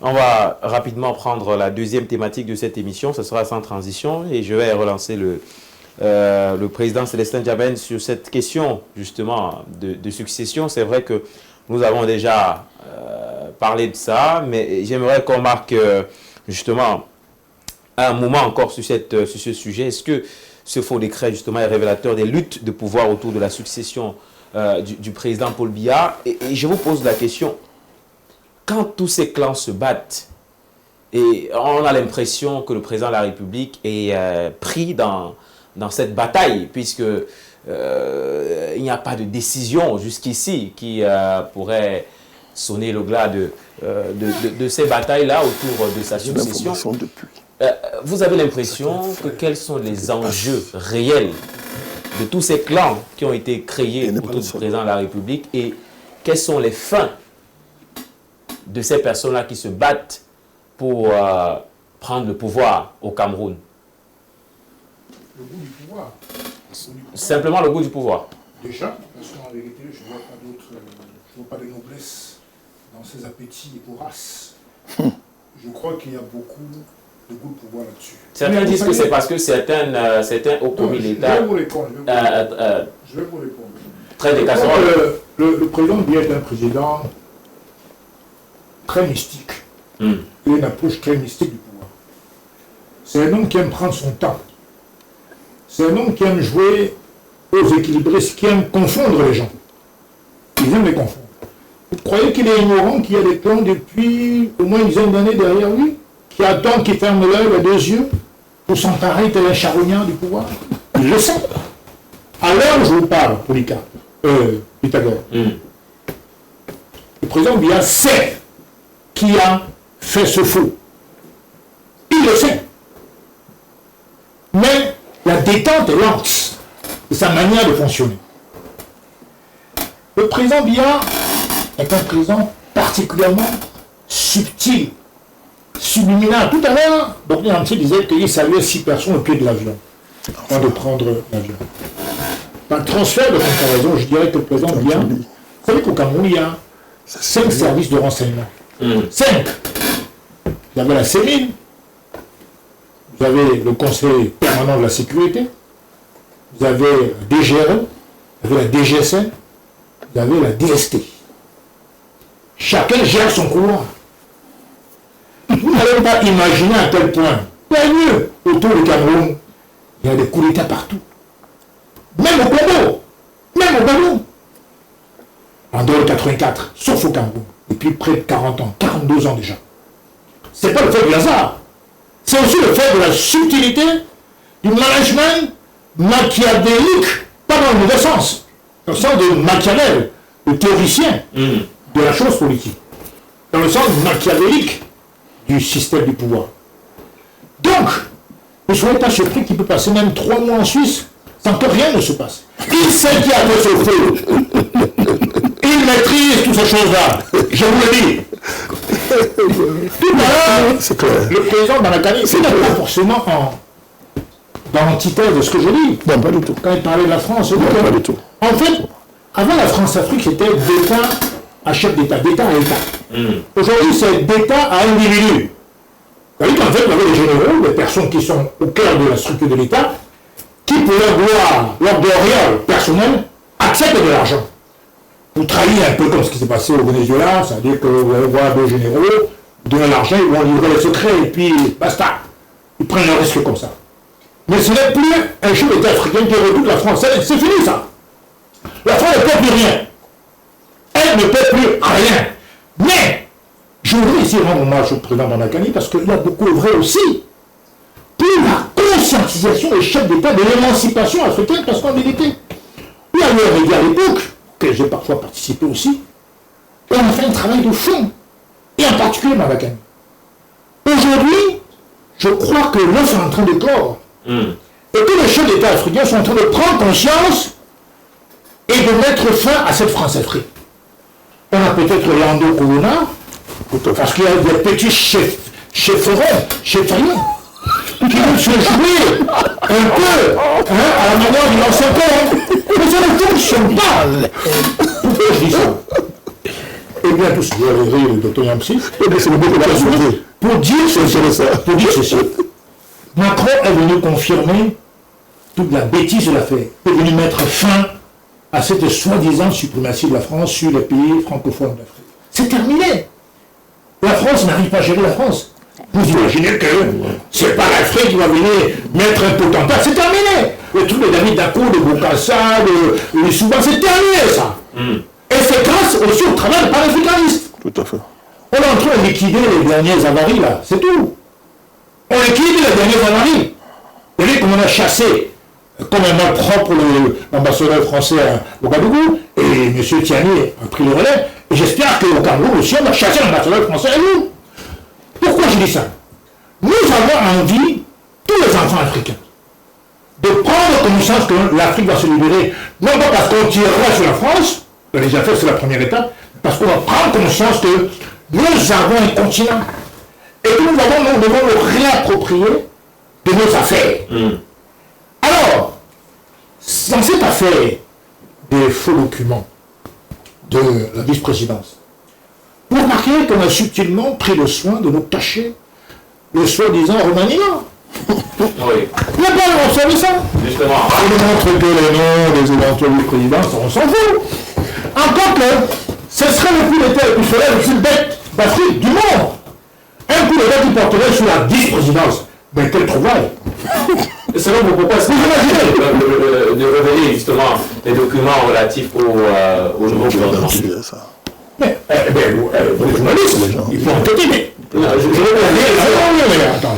On va rapidement prendre la deuxième thématique de cette émission. Ce sera sans transition et je vais relancer le président Célestin Djamène sur cette question justement de succession. C'est vrai que nous avons déjà parlé de ça, mais j'aimerais qu'on marque justement un moment encore sur ce sujet. Est-ce que ce faux décret justement est révélateur des luttes de pouvoir autour de la succession du président Paul Biya? Et je vous pose la question, quand tous ces clans se battent, et on a l'impression que le président de la République est pris dans cette bataille, puisque il n'y a pas de décision jusqu'ici qui pourrait sonner le glas de ces batailles-là autour de sa succession. Vous avez l'impression que quels sont les enjeux réels de tous ces clans qui ont été créés autour du président de la République et quelles sont les fins de ces personnes-là qui se battent pour prendre le pouvoir au Cameroun? Le goût du pouvoir. Simplement le goût du pouvoir. Déjà, parce qu'en vérité, je ne vois pas de noblesse dans ces appétits voraces. Je crois qu'il y a beaucoup de goût de pouvoir là-dessus. Certains disent que c'est parce que certains ont commis l'État. Je vais vous répondre. Je vais vous répondre. Très des casseroles. Le président Biya est un président très mystique. Il a une approche très mystique du pouvoir. C'est un homme qui aime prendre son temps. C'est un homme qui aime jouer aux équilibristes, qui aime confondre les gens. Ils aiment les confondre. Vous croyez qu'il est ignorant qu'il y a des clans depuis au moins une dizaine d'années derrière lui, qui attendent, qui ferment l'œil, les deux yeux, pour s'emparer tel un charognard du pouvoir. Il le sait. À l'heure où je vous parle, Pythagore, le président Biya sait qui a fait ce faux. Il le sait. Mais la détente est lente de sa manière de fonctionner. Le président Biya est un président particulièrement subtil, subliminal. Tout à l'heure, Dr Yamsi disait qu'il saluait 6 personnes au pied de l'avion, avant de prendre l'avion. Par transfert de comparaison, je dirais que le président Biya, vous savez qu'au Cameroun, il y a 5 services de renseignement. 5. Vous avez la CEMIN, vous avez le Conseil permanent de la sécurité, vous avez la DGRE, vous avez la DGSN, vous avez la DST. Chacun gère son couloir. Vous n'allez pas imaginer à quel point, pas mieux, autour du Cameroun, il y a des coups d'État partout. Même au Congo, même au Gabon. En dehors de 84, sauf au Cameroun, depuis près de 40 ans, 42 ans déjà. Ce n'est pas le fait du hasard. C'est aussi le fait de la subtilité du management machiavélique, pas dans le mauvais sens, dans le sens de Machiavel, le théoricien de la chose politique, dans le sens machiavélique du système du pouvoir. Donc, ne soyez pas surpris qu'il peut passer même 3 mois en Suisse sans que rien ne se passe. Il sait qui a fait ce feu. Il maîtrise toutes ces choses-là. Je vous le dis. Tout à l'heure, le président Banakani, il n'est pas forcément dans l'antithèse de ce que je dis. Non, pas du tout. Quand il parlait de la France, Non, pas du tout. En fait, avant la France-Afrique, c'était d'État à chef d'État, d'État à État. Aujourd'hui, c'est d'État à individu. Vous voyez qu'en fait, il y avait des généraux, des personnes qui sont au cœur de la structure de l'État, qui, pour leur gloire, leur gloriole personnelle, acceptent de l'argent. Vous trahissez un peu comme ce qui s'est passé au Venezuela, c'est-à-dire que vous allez voir 2 généraux, vous donnez l'argent, ils vont livrer les secrets, et puis basta. Ils prennent le risque comme ça. Mais ce n'est plus un chef d'État africain qui redoute la France. C'est fini ça. La France ne peut plus rien. Elle ne peut plus rien. Mais, je voudrais ici rendre hommage au président Banakani parce qu'il a beaucoup œuvré aussi pour la conscientisation des chefs d'État de l'émancipation africaine, parce qu'en vérité, il y a eu un média à l'époque, que j'ai parfois participé aussi, et on a fait un travail de fond, et en particulier Banakani. Aujourd'hui, je crois que l'œuf est en train de clore, et que les chefs d'État africains sont en train de prendre conscience et de mettre fin à cette France-Afrique. On a peut-être Lando Corona, parce qu'il y a des petits chefferons, qui veulent se jouer un peu à la manière du l'ancien temps. Mais ça ne fonctionne pas. Pourquoi je dis ça? Eh bien, tout ce que vous avez rire, le docteur Yamsi, pour dire ceci. Macron est venu confirmer toute la bêtise de l'affaire, est venu mettre fin à cette soi-disant suprématie de la France sur les pays francophones d'Afrique. C'est terminé. La France n'arrive pas à gérer la France. Vous imaginez que c'est pas l'Afrique qui va venir mettre un potentat, c'est terminé. Le truc de David Dacko, de Bokassa, de Souban, c'est terminé ça. Et c'est grâce aussi au travail des panafricanistes. Tout à fait. On est en train de liquider les dernières avaries là, c'est tout. On liquide les dernières avaries. Vous voyez comme on a chassé comme un malpropre l'ambassadeur français au Ouagadougou, et M. Tiani a pris le relais, et j'espère qu'au Cameroun aussi, on a chassé l'ambassadeur français et nous. Pourquoi je dis ça? Nous avons envie, tous les enfants africains, de prendre conscience que l'Afrique va se libérer, non pas parce qu'on tirera sur la France, on l'a déjà fait, c'est la première étape, parce qu'on va prendre conscience que nous avons un continent, et que nous devons le réapproprier de nos affaires. Alors, dans cette affaire des faux documents de la vice-présidence, vous remarquez qu'on a subtilement pris le soin de nous cacher le soi-disant remaniement. Oui. Il n'y a pas de mention de ça. Justement. On nous montre que les noms des éventuels vice-présidences, on s'en fout. Encore que ce serait le coup d'État le plus soleil, le plus bête d'Afrique, du monde. Un coup d'État qui porterait sur la vice-présidence. Mais quel trouvaille. Et selon vous, pourquoi est-ce que vous imaginez de révéler justement les documents relatifs au nouveau gouvernement? Mais, les journalistes, il faut enquêter, mais Je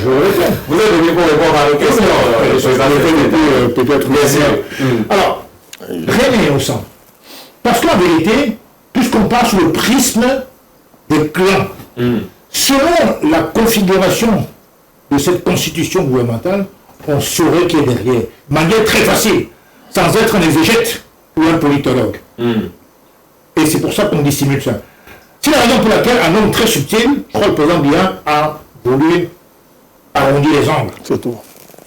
répète. Vous êtes venu pour répondre à nos questions. Peut-être. Bien sûr. Alors, rien n'est innocent. Parce qu'en vérité, puisqu'on passe sous le prisme des clans, selon la configuration de cette constitution gouvernementale, on saurait qui est derrière. De manière très facile, sans être un exégète ou un politologue. Et c'est pour ça qu'on dissimule ça. C'est la raison pour laquelle un homme très subtil, je crois que le président Biya a voulu arrondir les angles. C'est tout.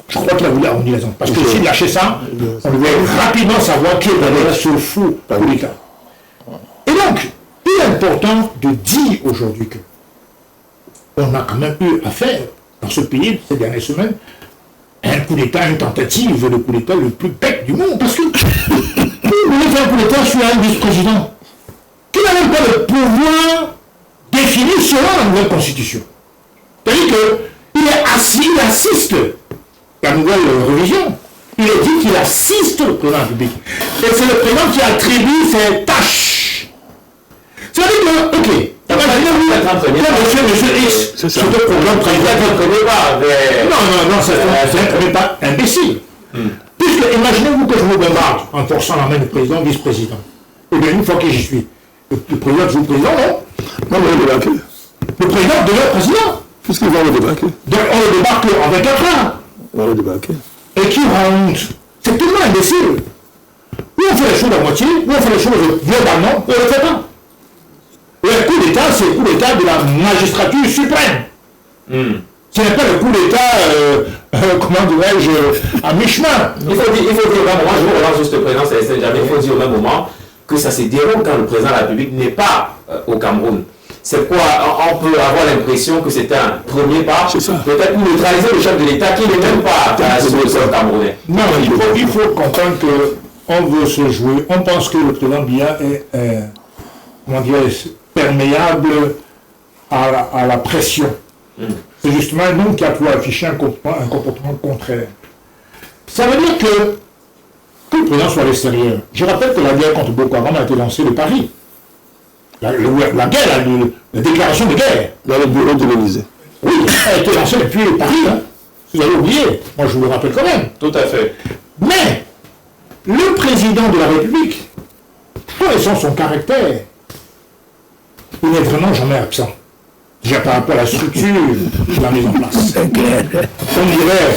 Je crois qu'il a voulu arrondir les angles. Parce que s'il lâchait ça, on devait rapidement savoir qui est derrière ce fou coup d'État. Et donc, il est important de dire aujourd'hui que on a quand même eu affaire dans ce pays, ces dernières semaines, à un coup d'État, une tentative de coup d'État le plus bête du monde. Parce que vous voulez faire un coup d'État sur un vice-président qui n'a même pas le pouvoir défini selon la nouvelle constitution. C'est-à-dire qu'il est assis, il assiste la nouvelle révision. Il est dit qu'il assiste le président de la République. Et c'est le président qui attribue ses tâches. C'est-à-dire que, ok, monsieur X, c'est un programme président. Non, c'est un premier pas imbécile. Puisque, imaginez-vous que je vous bombarde en forçant la main du président, vice-président. Et bien, une fois que j'y suis, le président devient président, non? Non, mais on le débarque. Le président devient président. Puisqu'il va le débarquer. Donc, on le débarque en 24 heures. On va le débarquer. Et qui rend honte? C'est tellement imbécile. Ou on fait les choses à moitié, ou on fait les choses globalement, ou on ne le fait pas. Le coup d'État, c'est le coup d'État de la magistrature suprême. Ce n'est pas le coup d'État, comment dirais-je, à mi-chemin. Il faut dire au même moment, je vous relance juste le président Célestin Djamé, il faut dire au même moment que ça se déroule quand le président de la République n'est pas au Cameroun. C'est quoi, on peut avoir l'impression que c'est un premier pas, peut-être pour neutraliser le chef de l'État qui n'est même pas sur le sol camerounais. Non, il faut comprendre qu'on veut se jouer. On pense que le président Biya est, comment dirais-je, perméable à la pression. C'est justement un homme qui a toujours affiché un comportement contraire. Ça veut dire que le président soit à l'extérieur. Je rappelle que la guerre contre Boko Haram a été lancée de Paris. La guerre, la déclaration de guerre. Dans le bureau de l'Élysée. Oui, elle a été lancée depuis Paris. Hein. Vous avez oublié. Moi, je vous le rappelle quand même. Tout à fait. Mais, le président de la République, connaissant son caractère, il n'est vraiment jamais absent. Déjà par rapport à la structure qu'il a mise en place. Comme dirait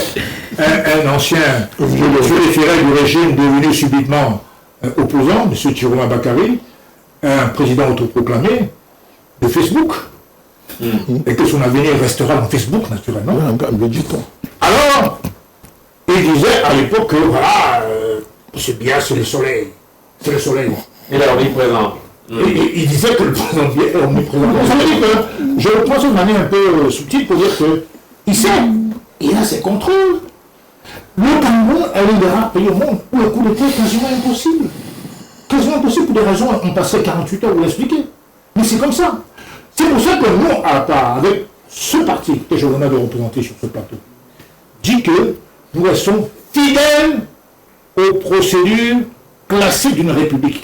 un ancien référé du régime devenu subitement opposant, M. Tiroma Bakary, un président autoproclamé de Facebook, et que son avenir restera dans Facebook, naturellement. Alors, il disait à l'époque que, voilà, c'est bien, c'est le soleil. C'est le soleil. Il est omniprésent. Il disait que le président est omniprésent. Ça veut dire que, je le pense de manière un peu subtile pour dire que, il sait, il a ses contrôles. Le Cameroun est l'un des rares pays au monde où le coup d'État est quasiment impossible. Quasiment impossible pour des raisons, on passerait 48 heures à vous l'expliquer. Mais c'est comme ça. C'est pour ça que nous, avec ce parti que j'ai l'honneur de représenter sur ce plateau, dit que nous restons fidèles aux procédures classiques d'une république.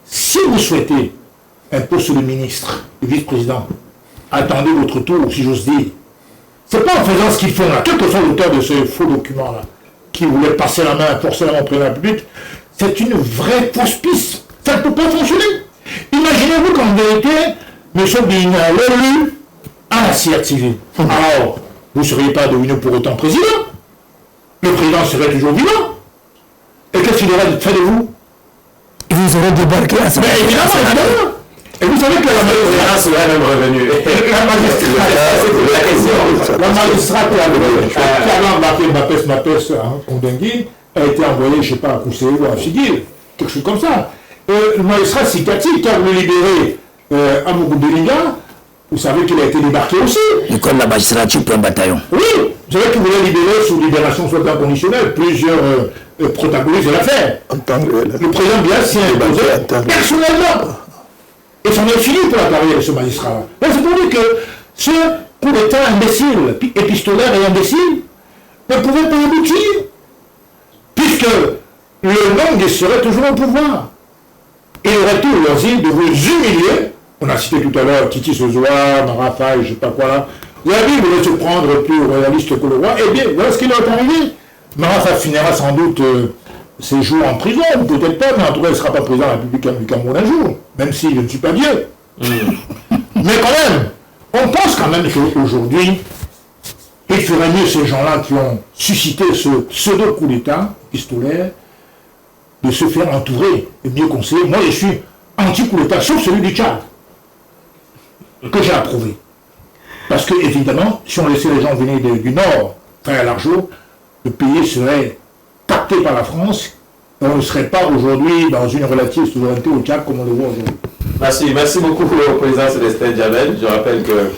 Si vous souhaitez un poste de ministre, de vice-président, attendez votre tour, si j'ose dire. C'est pas en faisant ce qu'ils font là, quel que soit l'auteur de ce faux document-là, qui voulait passer la main, forcer la main au président de la République, c'est une vraie fausse piste. Ça ne peut pas fonctionner. Imaginez-vous qu'en vérité, M. Biya, l'élu, a la CRTV. Alors, vous ne seriez pas devenu pour autant président. Le président serait toujours vivant. Et qu'est-ce qu'il aurait fait de vous? Vous aurez débarqué à ce moment. Mais évidemment. Et vous savez que la magistrate qui avait embarqué Mapes Kondengui a été envoyé, je ne sais pas, à Kousséou ou à Figuil, quelque chose comme ça. Le magistrat Sikati qui a voulu libérer Amougou Belinga, vous savez qu'il a été débarqué aussi. L'école de la magistrature pour un bataillon. Oui, vous savez qu'il voulait libérer sous libération soit inconditionnelle plusieurs protagonistes de l'affaire. Le président Biya s'y est imposé personnellement. Et c'en est fini pour la carrière de ce magistrat-là. C'est pour dire que ce coup d'État imbécile, épistolaire et imbécile, ne pouvait pas aboutir, puisque le Long serait toujours au pouvoir. Il aurait tout loisir de vous humilier On a cité tout à l'heure Titi Sozoa, Marafa, je ne sais pas quoi là. Vous avez vu, il voulait se prendre plus royaliste que le roi. Eh bien, voilà ce qu'il est arrivé. Marafa finira sans doute ses jours en prison, peut-être pas, mais en tout cas, il ne sera pas président de la République du Cameroun un jour, même si je ne suis pas Dieu. Mais quand même, on pense quand même qu'aujourd'hui, il ferait mieux ces gens-là qui ont suscité ce pseudo-coup d'État pistolaire de se faire entourer et mieux conseiller. Moi, je suis anti-coup d'État, sauf celui du Tchad, que j'ai approuvé. Parce que, évidemment, si on laissait les gens venir du Nord, faire l'argent, le pays serait pacté par la France, et on ne serait pas aujourd'hui dans une relative souveraineté au Tchad comme on le voit aujourd'hui. Merci beaucoup au président Célestin Djamel. Je rappelle que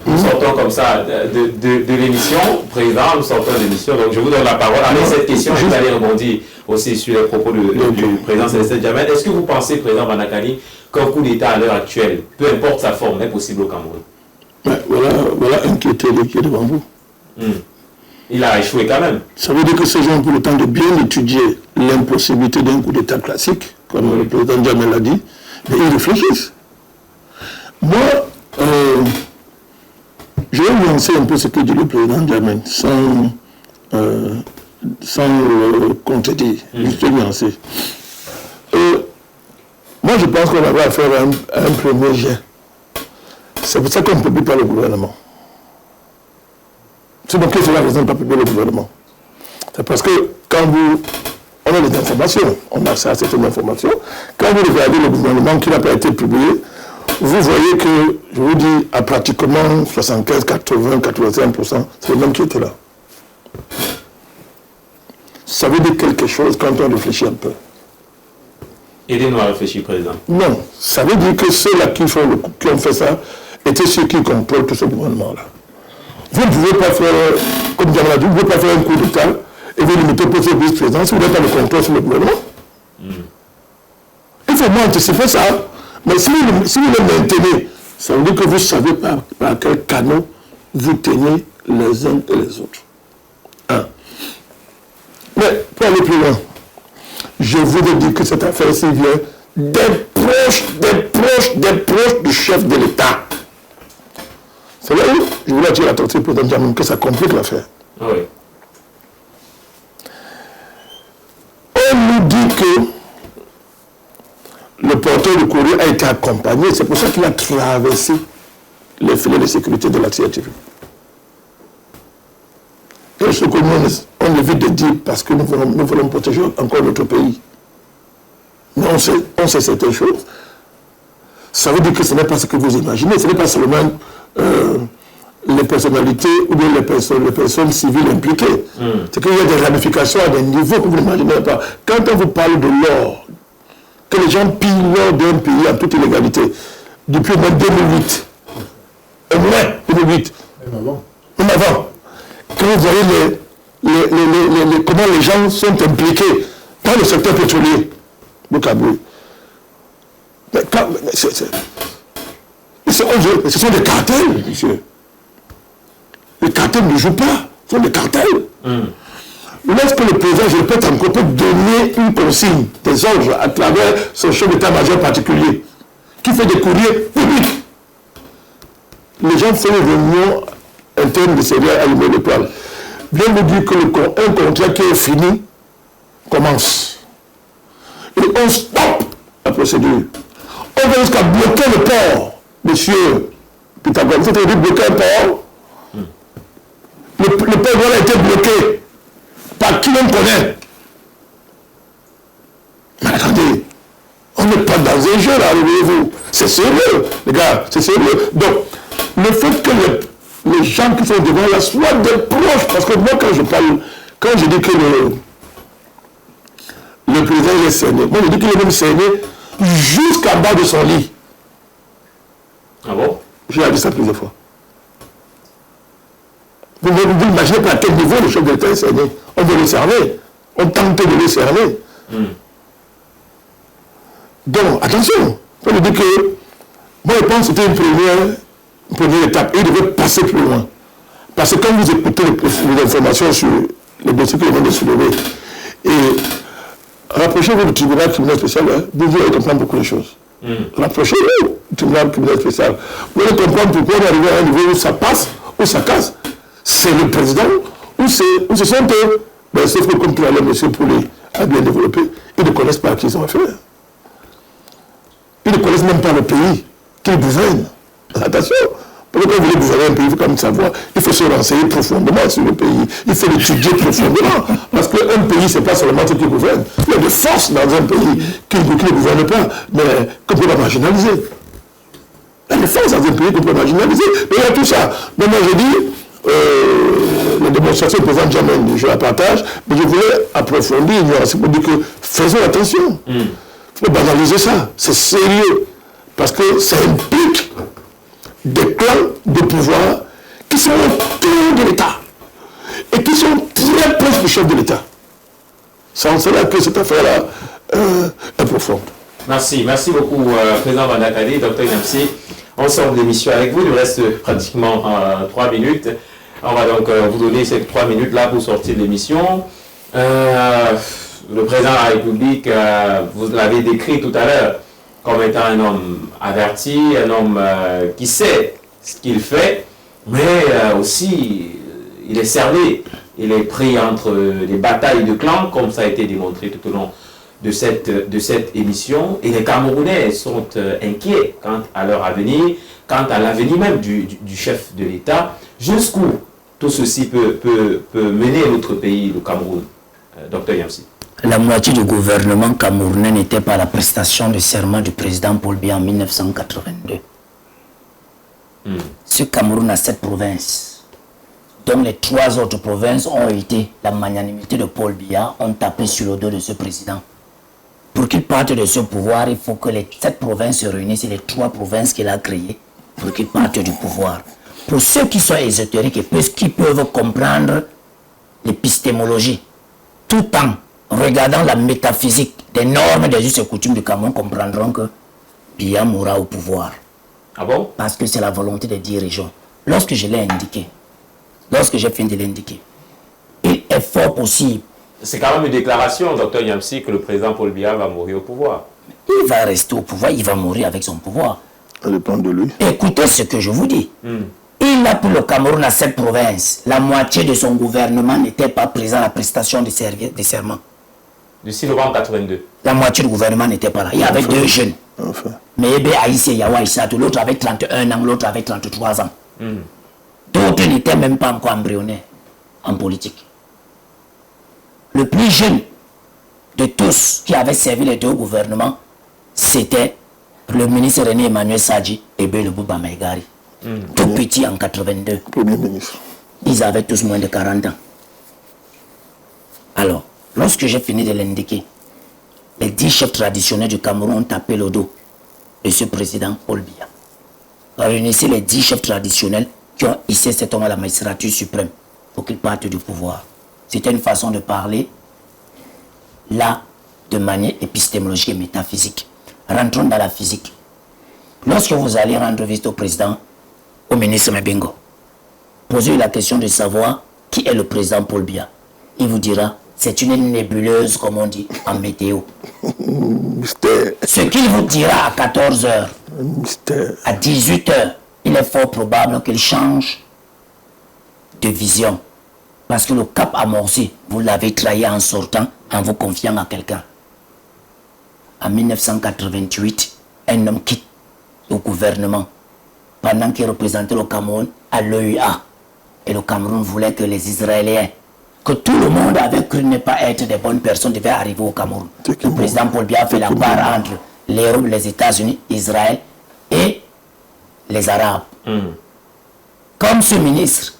nous sortons comme ça de l'émission. Président, nous sortons de l'émission. Donc je vous donne la parole. Avec cette question, je vais aller rebondir aussi sur les propos du président Célestin Djamel. Est-ce que vous pensez, président Banakani, qu'un coup d'État à l'heure actuelle, peu importe sa forme, est possible au Cameroun? Voilà un qui était devant vous. Il a échoué quand même. Ça veut dire que ces gens ont pris le temps de bien étudier l'impossibilité d'un coup d'État classique, comme le président Djamel l'a dit, mais ils réfléchissent. Moi, je vais nuancer un peu ce que dit le président Djamel, sans contredire, juste nuancer. Moi, je pense qu'on va faire un premier jet. C'est pour ça qu'on ne publie pas le gouvernement. C'est donc que cela ne représente pas publier le gouvernement. C'est parce que quand on a des informations, on a accès à certaines informations, quand vous regardez le gouvernement qui n'a pas été publié, vous voyez que, je vous dis, à pratiquement 75, 80, 85%, c'est le même qui était là. Ça veut dire quelque chose quand on réfléchit un peu. Aidez-nous à réfléchir, président. Non, ça veut dire que ceux-là qui ont fait ça étaient ceux qui contrôlent tout ce gouvernement-là. Vous ne pouvez pas faire, comme Diamant a dit, vous ne pouvez pas faire un coup d'État et vous limitez pour ce vice-président si vous n'avez pas le contrôle sur le gouvernement. Il faut moins anticiper ça. Mais si vous le maintenez, ça veut dire que vous savez par quel canot vous tenez les uns et les autres. Mais pour aller plus loin, je voudrais dire que cette affaire-ci vient des proches du chef de l'État. C'est là où je voulais attirer l'attention du président Djamel que ça complique l'affaire. Oui. On nous dit que le porteur du courrier a été accompagné, c'est pour ça qu'il a traversé les filets de sécurité de la CRTV. Et ce que on évite de dire parce que nous voulons protéger encore notre pays. Mais on sait certaines choses. Ça veut dire que ce n'est pas ce que vous imaginez, ce n'est pas seulement les personnalités ou bien les personnes civiles impliquées. C'est qu'il y a des ramifications à des niveaux que vous n'imaginez pas. Quand on vous parle de l'or, que les gens pillent l'or d'un pays en toute illégalité, depuis au moins 2008, au moins 2008, même avant, quand vous voyez comment les gens sont impliqués dans le secteur pétrolier, le Cameroun, ce sont des cartels, monsieur. Les cartels ne jouent pas, ce sont des cartels. Lorsque le président, je répète encore, peut donner une consigne, des ordres à travers son chef d'état-major particulier, qui fait des courriers publics, les gens font une réunion interne de servir à allumer le poil. Bien vous dire qu'un contrat qui est fini commence. Et on stoppe la procédure. On va jusqu'à bloquer le port, monsieur Pythagore. Vous avez dit bloquer un port. Le port a été bloqué par qui l'on connaît. Mais attendez, on n'est pas dans un jeu là, voyez-vous. C'est sérieux, les gars, c'est sérieux. Donc, le fait que les gens qui sont devant là soient des proches, parce que moi quand je dis que le président est cerné, moi je dis qu'il est même cerné jusqu'à bas de son lit. Ah bon? J'ai dit ça plusieurs fois. Vous imaginez pas à quel niveau le chef d'État est cerné. On veut le cerner. On tente de le cerner. Donc, attention. On lui dit que, moi je pense que c'était une première étape. Et il devait passer plus loin. Parce que quand vous écoutez les informations sur les dossiers que l'on vient de soulever, et rapprochez-vous du tribunal spécial, vous allez comprendre beaucoup de choses. Rapprochez-vous du tribunal criminel spécial. Vous allez comprendre pourquoi on est arrivé à un niveau où ça passe, où ça casse. C'est le président, ou ce sont eux. Ben, sauf que comme tout à l'heure, M. Poulet a bien développé, ils ne connaissent pas à qui ils ont affaire. Ils ne connaissent même pas le pays qu'ils gouvernent. Attention, pourquoi vous voulez gouverner un pays, il faut quand même savoir, il faut se renseigner profondément sur le pays, il faut l'étudier profondément, parce qu'un pays, ce n'est pas seulement ce qui gouverne, il y a des forces dans un pays qui ne gouvernent pas, mais qu'on peut pas marginaliser. Il y a des forces dans un pays qu'on peut marginaliser, mais il y a tout ça. Donc moi je dis, la démonstration présente jamais, je la partage, mais je voulais approfondir, c'est pour dire que faisons attention. Il faut banaliser ça, c'est sérieux, parce que ça implique des clans de pouvoir qui sont autour de l'État et qui sont très proches du chef de l'État. C'est en cela que cette affaire-là est profonde. Merci beaucoup, Président Bandakali, Dr Yamsi. On sort de l'émission avec vous, il nous reste pratiquement 3 minutes. On va donc vous donner ces 3 minutes-là pour sortir de l'émission. Le Président de la République, vous l'avez décrit tout à l'heure, comme étant un homme averti, un homme qui sait ce qu'il fait, mais aussi il est cerné, il est pris entre des batailles de clans, comme ça a été démontré tout au long de cette émission, et les Camerounais sont inquiets quant à leur avenir, quant à l'avenir même du chef de l'État. Jusqu'où tout ceci peut mener notre pays, le Cameroun, Dr Yamsi? La moitié du gouvernement camerounais n'était pas à la prestation de serment du président Paul Biya en 1982. Ce Cameroun a 7 provinces, dont les 3 autres provinces ont été la magnanimité de Paul Biya, ont tapé sur le dos de ce président. Pour qu'il parte de ce pouvoir, il faut que les 7 provinces se réunissent et les 3 provinces qu'il a créées pour qu'il parte du pouvoir. Pour ceux qui sont ésotériques et qui peuvent comprendre l'épistémologie, tout en regardant la métaphysique des normes des us et coutumes du Cameroun, comprendront que Biya mourra au pouvoir. Ah bon? Parce que c'est la volonté des dirigeants. Lorsque je l'ai indiqué, lorsque j'ai fini de l'indiquer, il est fort possible. C'est quand même une déclaration, Dr Yamsi, que le président Paul Biya va mourir au pouvoir. Il va rester au pouvoir, il va mourir avec son pouvoir. Ça dépend de lui. Écoutez ce que je vous dis. Il a pris le Cameroun à 7 provinces. La moitié de son gouvernement n'était pas présent à la prestation des serments. Du 6 novembre 82. La moitié du gouvernement n'était pas là. Il y avait 2 jeunes. Enfin. Mais Ebe Aïssé Yawa Issatou, l'autre avait 31 ans, l'autre avait 33 ans. D'autres n'étaient même pas encore embryonnaires en politique. Le plus jeune de tous qui avait servi les 2 gouvernements, c'était le ministre René Emmanuel Sadji et Belebouba Maïgari. Tout petit en 82. Premier ministre. Ils avaient tous moins de 40 ans. Alors, lorsque j'ai fini de l'indiquer, les 10 chefs traditionnels du Cameroun ont tapé le dos de ce président Paul Biya. Réunissez les 10 chefs traditionnels qui ont hissé cet homme à la magistrature suprême pour qu'il parte du pouvoir. C'était une façon de parler, là, de manière épistémologique et métaphysique. Rentrons dans la physique. Lorsque vous allez rendre visite au président, au ministre Mbengo, posez la question de savoir qui est le président Paul Biya. Il vous dira, c'est une nébuleuse, comme on dit, en météo. Mystère. Ce qu'il vous dira à 14h, Mystère. à 18h, il est fort probable qu'il change de vision. Parce que le cap amorcé, vous l'avez trahi en sortant, en vous confiant à quelqu'un. En 1988, un homme quitte le gouvernement pendant qu'il représentait le Cameroun à l'OUA. Et le Cameroun voulait que les Israéliens, que tout le monde avait cru ne pas être des bonnes personnes, devaient arriver au Cameroun. Le président Paul Biya a fait la part entre l'Europe, les États-Unis, Israël et les Arabes. Comme ce ministre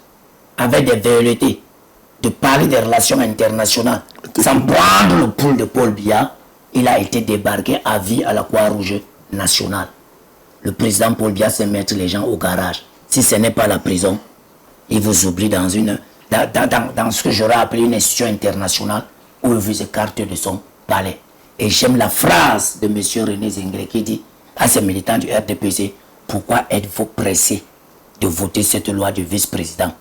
avait des velléités de parler des relations internationales sans prendre le pouls de Paul Biya, il a été débarqué à vie à la Croix-Rouge nationale. Le président Paul Biya sait mettre les gens au garage. Si ce n'est pas la prison, il vous oublie dans ce que j'aurais appelé une institution internationale où il vous écarte de son palais. Et j'aime la phrase de M. René Zengré qui dit à ces militants du RDPC, pourquoi êtes-vous pressés de voter cette loi du vice-président?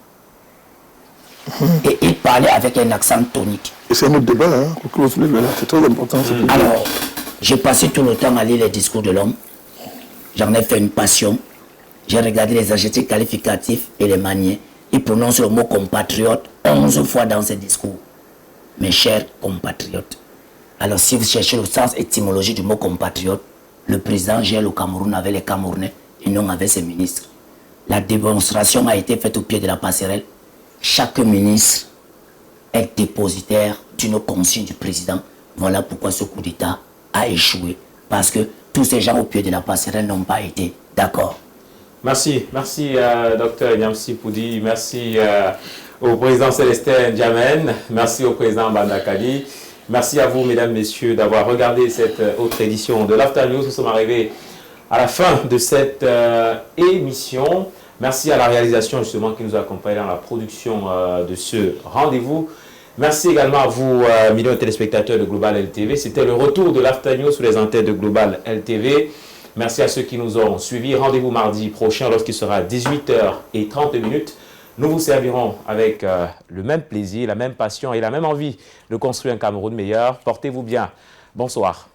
Et il parlait avec un accent tonique. Et c'est notre débat, hein, c'est très important. Alors, j'ai passé tout le temps à lire les discours de l'homme. J'en ai fait une passion. J'ai regardé les adjectifs qualificatifs et les manières. Il prononce le mot compatriote 11 fois dans ses discours. Mes chers compatriotes. Alors si vous cherchez le sens étymologique du mot compatriote, le président gère le Cameroun avec les Camerounais et non avec ses ministres. La démonstration a été faite au pied de la passerelle. Chaque ministre est dépositaire d'une consigne du président. Voilà pourquoi ce coup d'État a échoué. Parce que tous ces gens au pied de la passerelle n'ont pas été d'accord. Merci, merci Dr Nyamsi Poudi, merci au président Célestin Djamen, merci au président Bandakali, merci à vous mesdames, messieurs d'avoir regardé cette autre édition de l'After News. Nous sommes arrivés à la fin de cette émission. Merci à la réalisation justement qui nous accompagne dans la production de ce rendez-vous. Merci également à vous, millions de téléspectateurs de Global LTV. C'était le retour de l'After News sous les antennes de Global LTV. Merci à ceux qui nous ont suivis. Rendez-vous mardi prochain lorsqu'il sera 18h30. Nous vous servirons avec le même plaisir, la même passion et la même envie de construire un Cameroun meilleur. Portez-vous bien. Bonsoir.